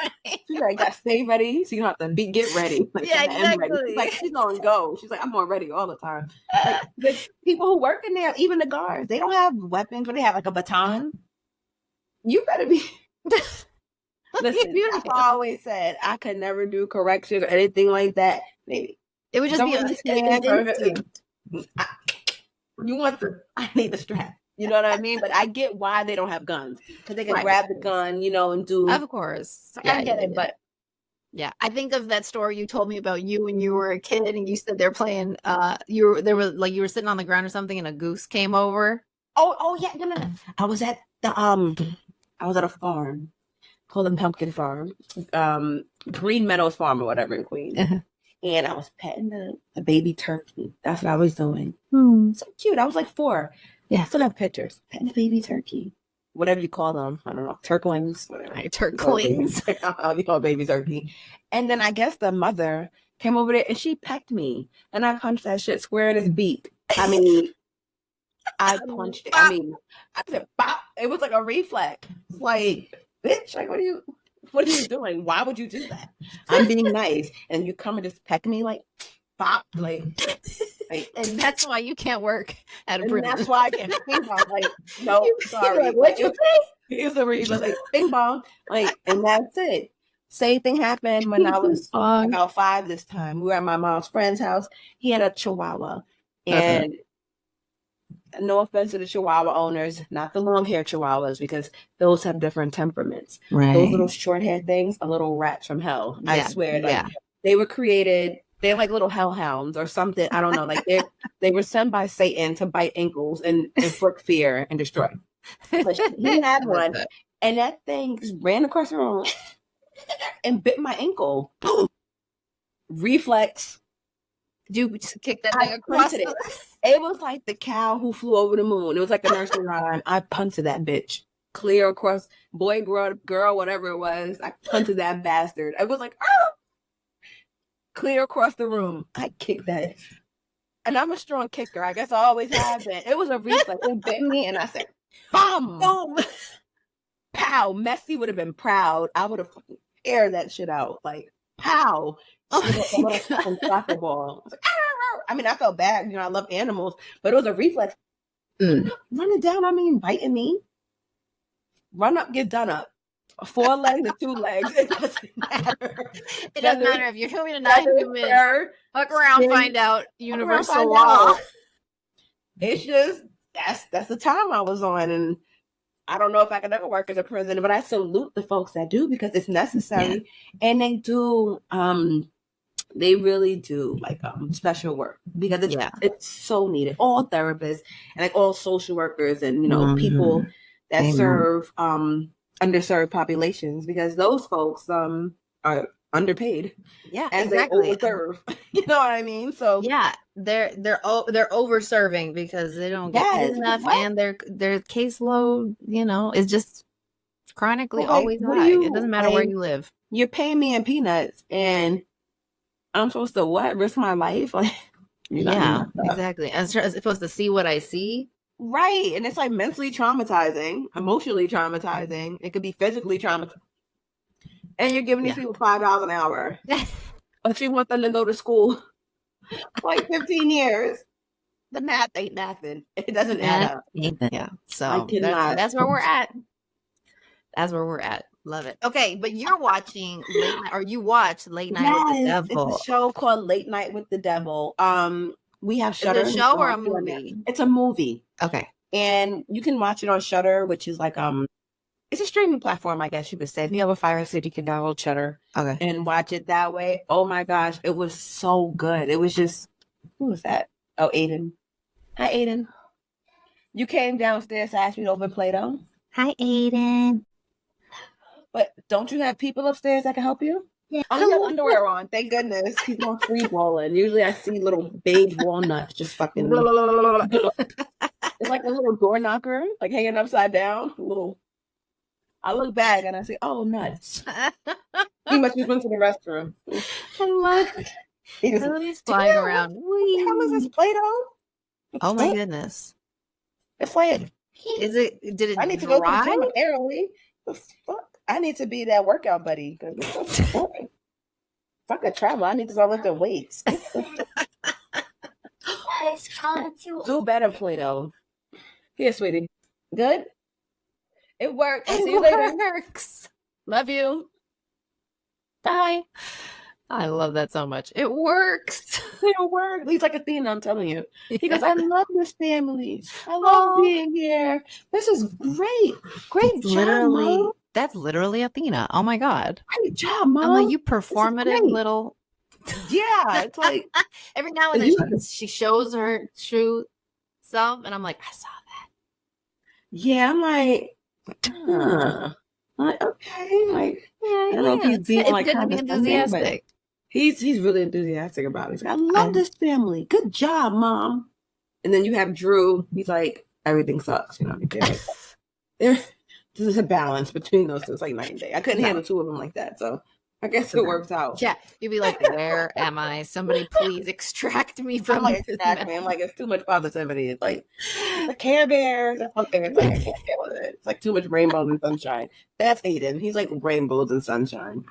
She's like, "Got stay ready, so you don't have to get ready." Like, yeah, exactly. She's like, she's gonna go. She's like, "I'm already all the time." Like, the people who work in there, even the guards, they don't have weapons, but they have like a baton. You better be. Listen, I've always said I could never do corrections or anything like that. Maybe it would just be an instinct. I need the strap. You know what I mean? But I get why they don't have guns, because they can grab the gun, you know, and do. Of course, I get it, but yeah, I think of that story you told me about you when you were a kid, and you said they're playing. You were sitting on the ground or something, and a goose came over. Oh yeah, no. I was at a farm called the Pumpkin Farm, Green Meadows Farm or whatever in Queens. And I was petting the baby turkey. That's what I was doing. So cute. I was like 4. Yeah, I still have pictures. And the baby turkey. Whatever you call them. I don't know. Turklings. Whatever. Turklings. I'll call baby turkey. And then I guess the mother came over there and she pecked me. And I punched that shit square in his beak. I mean, I punched it. I mean, I said, bop. It was like a reflex. Like, bitch, like, what are you doing? Why would you do that? I'm being nice. And you come and just peck me like, bop. Like and that's why you can't work at a and prison. that's why I can't ping pong. Like, no, sorry. Like, what you say? It's a reason. Like, ping pong. Like, and that's it. Same thing happened when I was about 5 this time. We were at my mom's friend's house. He had a Chihuahua. And no offense to the Chihuahua owners, not the long-haired Chihuahuas, because those have different temperaments. Right. Those little short-haired things are little rats from hell. Yeah. I swear. Like, they were created, they're like little hellhounds or something. I don't know. Like, they were sent by Satan to bite ankles and inflict fear and destroy. But he had one, and that thing just ran across the room and bit my ankle. Boom. Reflex. Did you kick that thing across it? It was like the cow who flew over the moon. It was like a nursery rhyme. I punted that bitch clear across, boy, girl, whatever it was. I punted that bastard. I was like, oh! Clear across the room. I kicked that. And I'm a strong kicker. I guess I always have been. It was a reflex. It bit me, and I said, boom, boom, pow. Messi would have been proud. I would have fucking aired that shit out. Like, pow. Soccer ball. I was like, I mean, I felt bad. You know, I love animals, but it was a reflex. Running down, I mean, biting me. Run up, get done up. 4 legs or 2 legs. It doesn't matter. It doesn't matter if you're human or not human. Fuck around, find out. Universal law. It's just, that's the time I was on. And I don't know if I could ever work as a prison, but I salute the folks that do because it's necessary. Yeah. And they do, they really do like special work because it's so needed. All therapists and like all social workers and, you know, people that serve underserved populations because those folks are underpaid. Yeah, and exactly. They overserve. You know what I mean? So yeah, they're overserving because they don't get paid enough, and their caseload, you know, is just chronically always high. It doesn't matter where you live. You're paying me in peanuts, and I'm supposed to risk my life? Like, yeah, exactly. I'm supposed to see what I see. Right. And it's like mentally traumatizing, emotionally traumatizing. It could be physically traumatizing. And you're giving these people $5 an hour. But you want them to go to school like 15 years. The math ain't nothing. It doesn't add up. Yeah. So that's where we're at. That's where we're at. Love it. Okay, but you're watching you watch Late Night with the Devil. It's a show called Late Night with the Devil. We have Shudder. Is it a show or a movie? It's a movie. Okay. And you can watch it on Shudder, which is like it's a streaming platform, I guess you could say. If you have a Fire Stick, you can download Shudder and watch it that way. Oh my gosh, it was so good. It was just, who was that? Oh, Aiden. Hi, Aiden. You came downstairs to ask me to open Play-Doh. Hi, Aiden. But don't you have people upstairs that can help you? Yeah. Oh, you have underwear on. Thank goodness. He's not free balling. Usually I see little beige walnuts just fucking. It's like a little door knocker, like hanging upside down. I look back and I say, oh, nuts. He must just went to the restroom. I love it. He's flying around. What the hell is this Play-Doh? Oh my goodness. It's like, did it I need to go to the gym apparently. The fuck? I need to be that workout buddy. Fuck a travel. I need to start lifting weights. Do better, Play-Doh. Here, sweetie. Good? It works. See you later. Works. Love you. Bye. I love that so much. It works. It works. He's like Athena, I'm telling you. He goes, I love this family. I love being here. This is great. Great job, Mom. That's literally Athena. Oh my God. Great job, Mom. I'm like, you performative little. Yeah. It's like every now and then she shows her true self, and I'm like, I saw that. Yeah, I'm like, like okay. Like, I don't know if he's being like good to be enthusiastic. He's really enthusiastic about it. He's like, I love this family. Good job, Mom. And then you have Drew. He's like, everything sucks. You know, there's a balance between those two. It's like night and day. I couldn't handle two of them like that, so I guess it works out. Yeah, you'd be like, "Where am I? Somebody please extract me from I'm like, this exactly. I'm like, it's too much positivity. It's like the Care Bears or something. It's like I can't deal with it. It's like too much rainbows and sunshine. That's Hayden. He's like rainbows and sunshine.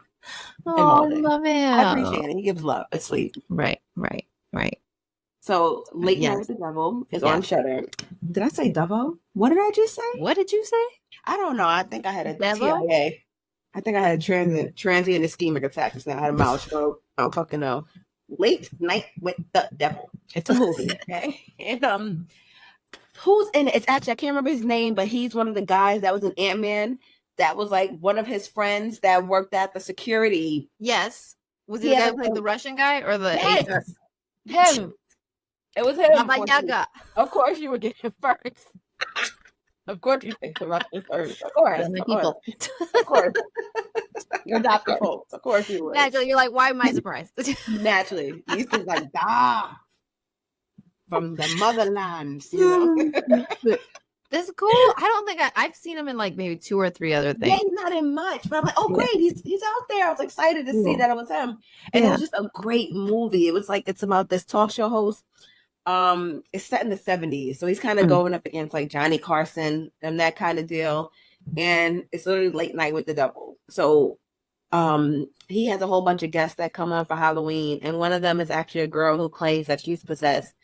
Oh, I love him. I appreciate it. He gives love. It's sweet. Right. So Late Night with the Devil is on Shudder. Did I say Devo? What did I just say? What did you say? I don't know. I think I had a Devo? TIA. I think I had a transient ischemic attack just now. I had a mouth stroke. I don't fucking know. Late Night with the Devil. It's a movie, okay? And who's in it? It's actually, I can't remember his name, but he's one of the guys that was in Ant-Man. That was like one of his friends that worked at the security. Yes. Was he the guy who played the Russian guy or the him? It was him. Baba Yaga. Of course you were getting first. Of course you picked the Russian first. Of course. Of course. You're Dr. Folks. Of course you would. Naturally, you're like, why am I surprised? Naturally. He's just like, from the motherland, you know. This is cool. I don't think I've seen him in like maybe 2 or 3 other things. Yeah, he's not in much, but I'm like, oh great, he's out there. I was excited to see that it was him, and it was just a great movie. It was like it's about this talk show host. It's set in the 70s, so he's kind of going up against like Johnny Carson and that kind of deal, and it's literally Late Night with the Devil. So, he has a whole bunch of guests that come on for Halloween, and one of them is actually a girl who claims that she's possessed,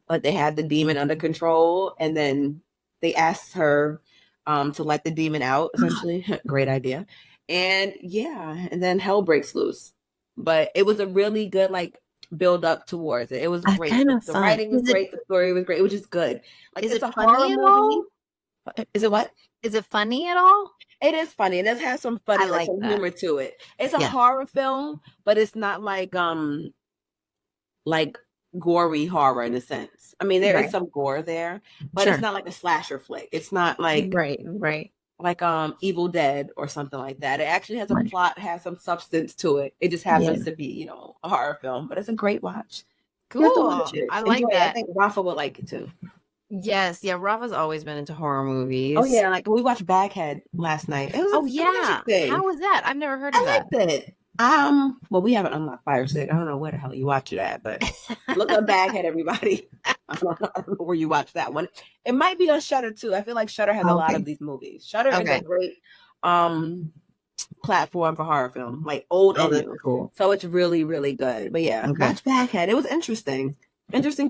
but they had the demon under control, and then they asked her to let the demon out, essentially. Great idea. And and then hell breaks loose. But it was a really good like build up towards it. It was great. The writing was great. The story was great. It was just good. Like, is it's it a funny horror at movie. all? Is it what? Is it funny at all? It is funny. It does have some funny, like some humor to it. It's a horror film, but it's not like gory horror in a sense. I mean, there is some gore there, but it's not like a slasher flick. It's not like like Evil Dead or something like that. It actually has a plot, has some substance to it. It just happens to be, you know, a horror film, but it's a great watch. Cool. I like that. I think Rafa would like it too. Yes, Rafa's always been into horror movies. Oh yeah, like we watched Baghead last night. It was How was that? I've never heard of that. I liked it. Well, we haven't unlocked Fire Stick. I don't know where the hell you watch it at, but look up Baghead, everybody. I don't know where you watch that one. It might be on Shudder too. I feel like Shudder has a lot of these movies. Shudder is a great platform for horror film, like old and new. Cool. So it's really, really good. But watch Baghead. It was interesting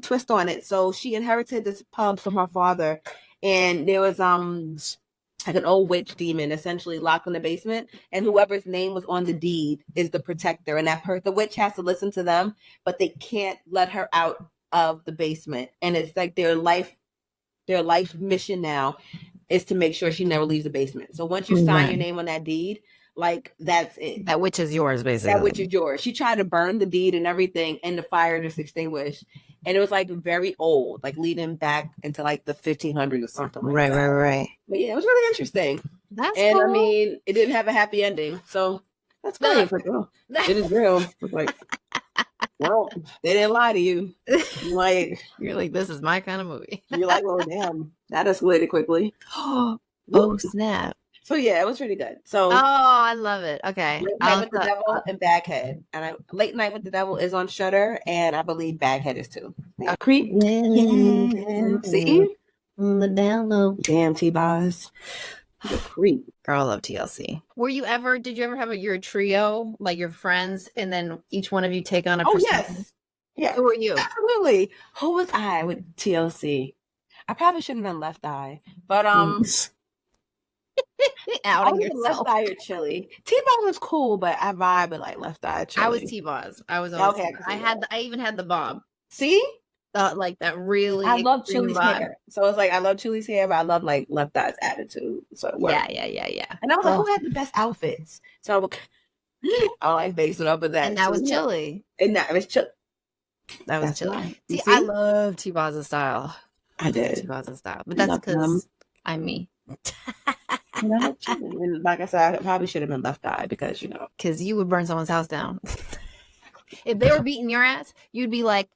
twist on it. So she inherited this pub from her father, and there was like an old witch demon essentially locked in the basement, and whoever's name was on the deed is the protector, and the witch has to listen to them, but they can't let her out of the basement. And it's like their life mission now is to make sure she never leaves the basement. So once you sign your name on that deed, like that's it. That witch is yours, basically. That witch is yours. She tried to burn the deed and everything, and the fire just extinguished. And it was like very old, like leading back into like the 1500s or something. Like that. Right. But yeah, it was really interesting. That's cool. I mean, it didn't have a happy ending, so that's good. It's like, oh, it is real. It's like, well, they didn't lie to you. You're like, this is my kind of movie. You're like, oh damn, that escalated quickly. Oh snap. So yeah, it was really good. So I love it. Okay. Late Night with the Devil and Baghead. And Late Night with the Devil is on Shudder, and I believe Baghead is too. Creep. See? The download. Damn T-Boz. He's a creep. Girl, I love TLC. Did you ever have your trio, like your friends, and then each one of you take on a person? Yes. Yeah. Who were you? Absolutely. Who was I with TLC? I probably shouldn't have been Left Eye, but outing yourself. Left Eye or Chili. T-Boz was cool, but I vibe with like Left Eye or Chili. I was T-Boz. I was always I even had the bob. See? Like that really. I love Chili's hair. So it's like I love Chili's hair, but I love like Left Eye's attitude. So yeah. And I was like, who had the best outfits? So I like basing up with that. And that was Chili. And that was Chili. That was Chili. Right. See, I love T-Boz's style. I did. T-Boz's style. But that's because I'm me. And like I said, I probably should have been Left Eye because, because you would burn someone's house down. If they were beating your ass, you'd be like,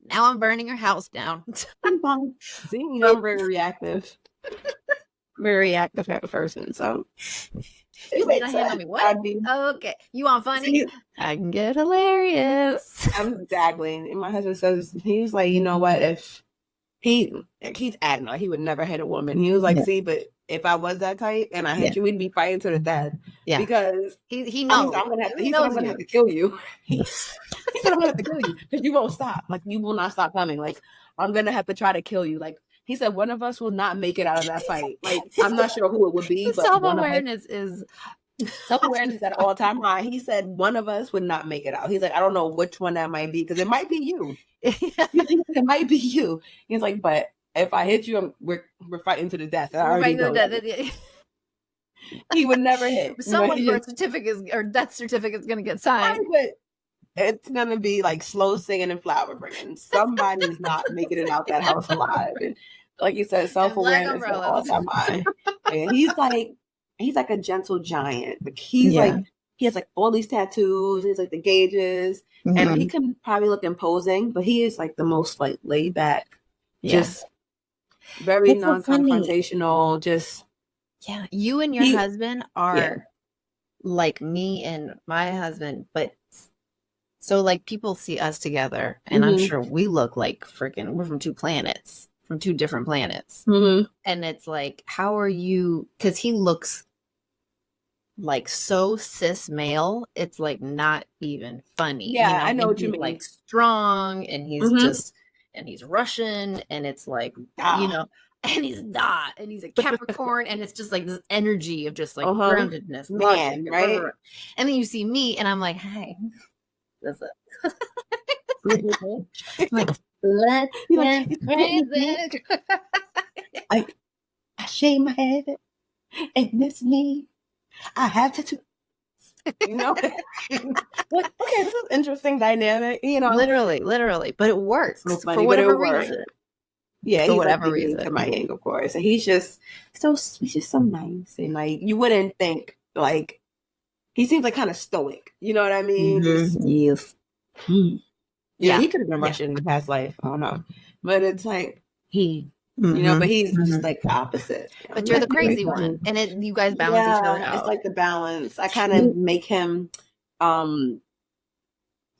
Now I'm burning your house down. See, you know, I'm very reactive. Very reactive type of person. So You gonna handle me what? Okay. You want funny? See, I can get hilarious. exactly. And my husband says, he's like, you know what, if he's acting like he would never hit a woman. He was like, see, but if I was that type and I hit you, we'd be fighting to the death. Yeah. Because he knows. I'm gonna have to, he said I'm gonna have to kill you. He said I'm gonna have to kill you because you won't stop. Like you will not stop coming. Like I'm gonna have to try to kill you. Like he said, one of us will not make it out of that fight. Like I'm not sure who it would be, but self-awareness is at an all-time high. He said one of us would not make it out. He's like, I don't know which one that might be because it might be you. It might be you. He's like, but if I hit you, we're fighting to the death. I already know that. He would never hit. Someone's birth certificate or death certificate is going to get signed. But it's going to be like slow singing and flower bringing. Somebody's not making it out that house alive. And like you said, self-awareness is all time high. And he's like a gentle giant. Like he's like, he has like all these tattoos. He's like the gauges. And he can probably look imposing, but he is like the most like laid back. Just very non-confrontational. Just you and your husband are like me and my husband, but so like people see us together, and I'm sure we look like freaking. We're from two different planets, and it's like, how are you? Because he looks like so cis male. It's like not even funny. Yeah, you know? I know what you mean. Like strong, and he's just. And he's Russian, and it's like, you know, and he's not, and he's a Capricorn, and it's just like this energy of just like groundedness, man, right? And then you see me, and I'm like, hey, what's up? Like, let's get crazy. I shave my head, and this me. I have to. You know, like, okay, this is interesting dynamic. You know, literally, but it works funny, for whatever reason. Yeah, for whatever reason. To my angle, of course, and he's just so nice, and like you wouldn't think like he seems like kind of stoic. You know what I mean? Yes. Yeah, he could have been Russian in the past life. I don't know, but it's like you know, but he's just like the opposite. But you're the crazy one, and you guys balance each other out. It's like the balance. I kind of make him a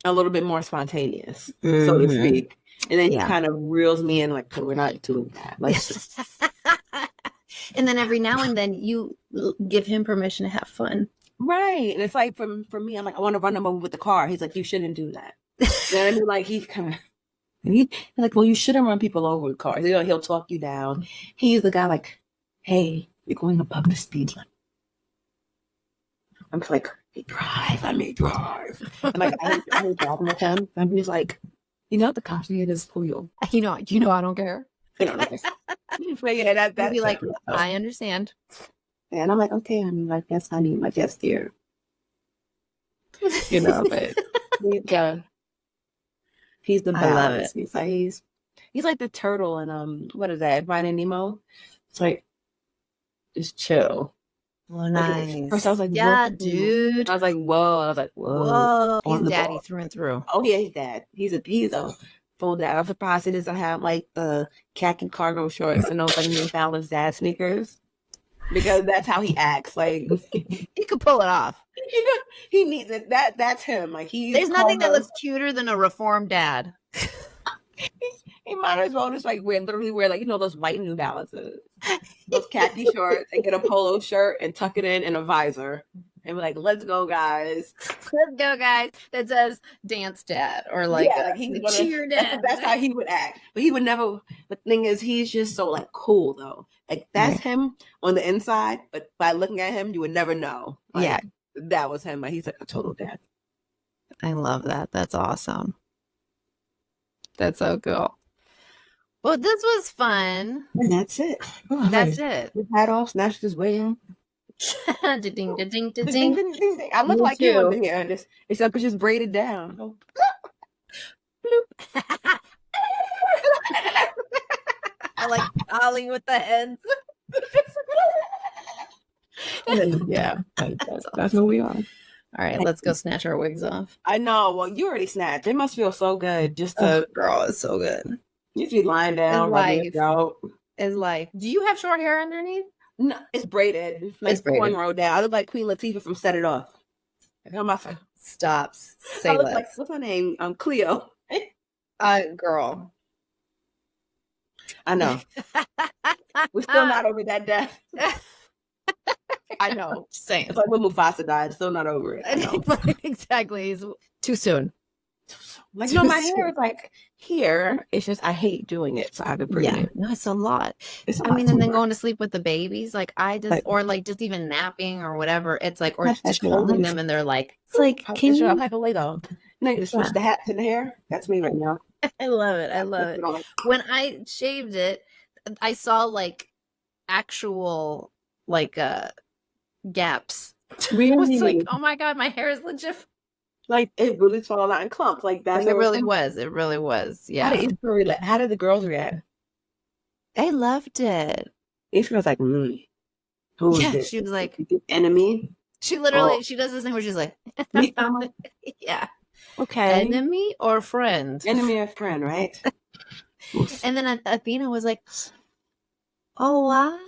little bit more spontaneous, so to speak, and then he kind of reels me in, like, we're not doing that. Like, and then every now and then you give him permission to have fun, right? And it's like for me, I'm like, I want to run him over with the car. He's like, you shouldn't do that. You know what I mean? Like he kind of. He's like, well, you shouldn't run people over with cars. You know, he'll talk you down. He's the guy like, hey, you're going above the speed limit. I'm like, let me drive. And like, I was driving with him, and he's like, you know, the cops need to pull you. You know, I don't care. You know, but yeah, that's be like, I understand. And I'm like, okay, I mean, I guess I need my guest here. You know, but he's the balance. I love it. He's like the turtle in what is that? Finding Nemo. It's like just chill. Oh, nice. First I was like, yeah, whoa. dude. I was like, whoa. I was like, whoa. He's daddy through and through. Oh yeah, he's dad. He's a full dad. I'm surprised he doesn't have like the khaki cargo shorts and those like New Balance dad sneakers. Because that's how he acts. Like he could pull it off. He needs it. That's him. Like there's nothing that looks cuter than a reformed dad. He might as well just like wear like, you know, those white New Balances, those khaki shorts, and get a polo shirt and tuck it in a visor and be like, let's go guys. Let's go guys. That says dance dad or like, cheer dad. That's how he would act. But he would never, the thing is, he's just so like cool though. Like that's him on the inside, but by looking at him, you would never know. Like, that was him. Like, he's like a total dad. I love that. That's awesome. That's so cool. Well, this was fun. And that's it. Oh, that's it. The hat off, snatched his way in. Ding, ding, ding, ding, ding. I look like you under here, except it's just braided down. Oh. Bloop. I like Ollie with the heads. Yeah, that's who we are. All right, let's go snatch our wigs off. I know. Well, you already snatched. It must feel so good just to. Girl, it's so good. You be lying down, rubbing it out. It's life. Do you have short hair underneath? No, it's braided. It's braided. one row down. I look like Queen Latifah from Set It Off. Stops. Say I look less. like, what's her name? Cleo. Girl. I know. We're still not over that death. I know. Just saying. It's like when Mufasa died. Still not over it. I know. Exactly. It's too soon. Like, no, my hair is like here. It's just I hate doing it, so I've been bringing it. No, it's a lot. It's and then going to sleep with the babies, like I just, or like just even napping or whatever. It's like, or just holding them, and they're like, it's like, can you? I'm like a Lego. No, you switch the hat to the hair. That's me right now. I love it. I love it. When I shaved it, I saw like actual like gaps. Really? I was like, oh my god, my hair is legit. Like it really falling out in clumps. Like that's it really was. It really was. Yeah. How did the girls react? They loved it. Ephraim was like, who is this? She was like, enemy. She literally she does this thing where she's like, yeah. Okay. Enemy or friend? Enemy or friend, right? And then Athena was like, oh wow.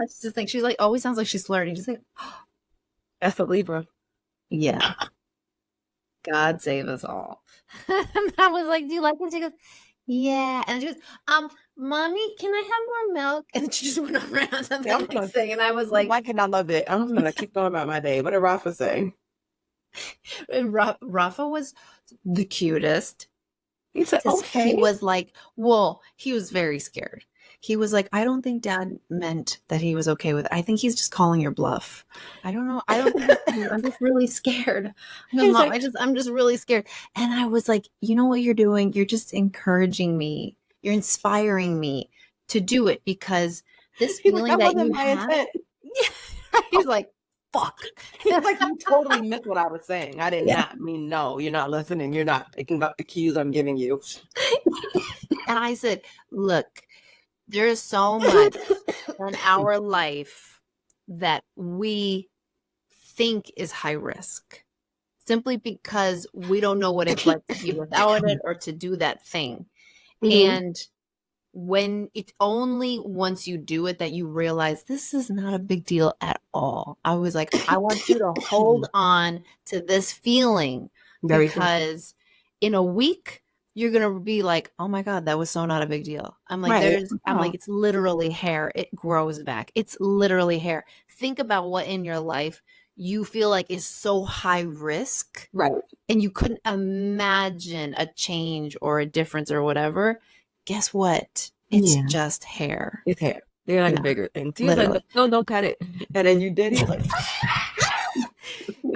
It's just like she's like always sounds like she's flirting. She's like, that's a Libra. Yeah. God save us all. And I was like, do you like it? She goes, yeah. And she goes, Mommy, can I have more milk? And she just went around to the next thing. And I was like, why can I love it? I'm gonna keep going about my day. What did Rafa say? And Rafa was the cutest. He said, okay. He was like, well, he was very scared. He was like, I don't think Dad meant that he was okay with it. I think he's just calling your bluff. I don't know. I don't think I'm just really scared. Mom, like, I'm just really scared. And I was like, you know what you're doing? You're just encouraging me. You're inspiring me to do it because this feeling that you have. He's like, fuck. It's like you totally missed what I was saying. I did not mean no. You're not listening. You're not picking up the cues I'm giving you. And I said, look. There's so much in our life that we think is high risk simply because we don't know what it's like to be without it or to do that thing. Mm-hmm. And when it's only once you do it that you realize this is not a big deal at all. I was like, I want you to hold on to this feeling because in a week, you're going to be like, oh my God, that was so not a big deal. I'm like, I'm like, it's literally hair. It grows back. It's literally hair. Think about what in your life you feel like is so high risk. Right. And you couldn't imagine a change or a difference or whatever. Guess what? It's just hair. It's hair. They're like a bigger thing. So like, no, don't cut it. And then you did it. Like,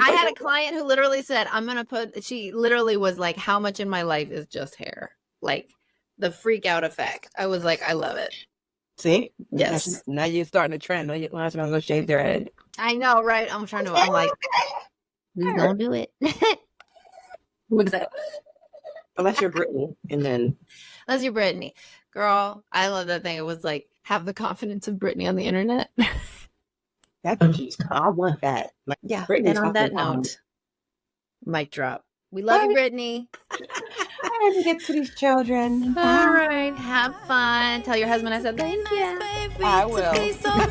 I had a client who literally said, she literally was like, how much in my life is just hair? Like the freak out effect. I was like, I love it. See? Yes. Now you're starting a trend. Last time I'm going to shave their head. I know, right? I'm like, please don't do it. Exactly. Unless you're Brittany. Unless you're Brittany. Girl, I love that thing. It was like, have the confidence of Brittany on the internet. I want that. Like, yeah. Brittany's and on that note, mic drop. We love you, Brittany. I have to get to these children. All right. Have fun. Tell your husband I said thank you. I will. It's so hard.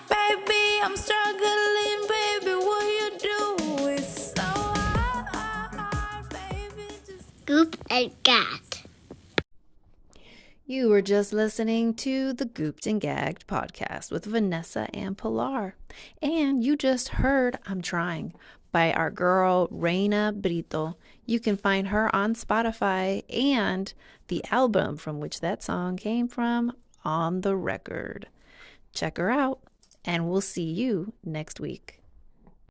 Baby, I'm struggling. Baby, what you do is so hard. Baby, just Goop and Gagged. You were just listening to the Gooped and Gagged podcast with Vanessa and Pilar. And you just heard I'm Trying by our girl Reina Brito. You can find her on Spotify and the album from which that song came from on the record. Check her out and we'll see you next week.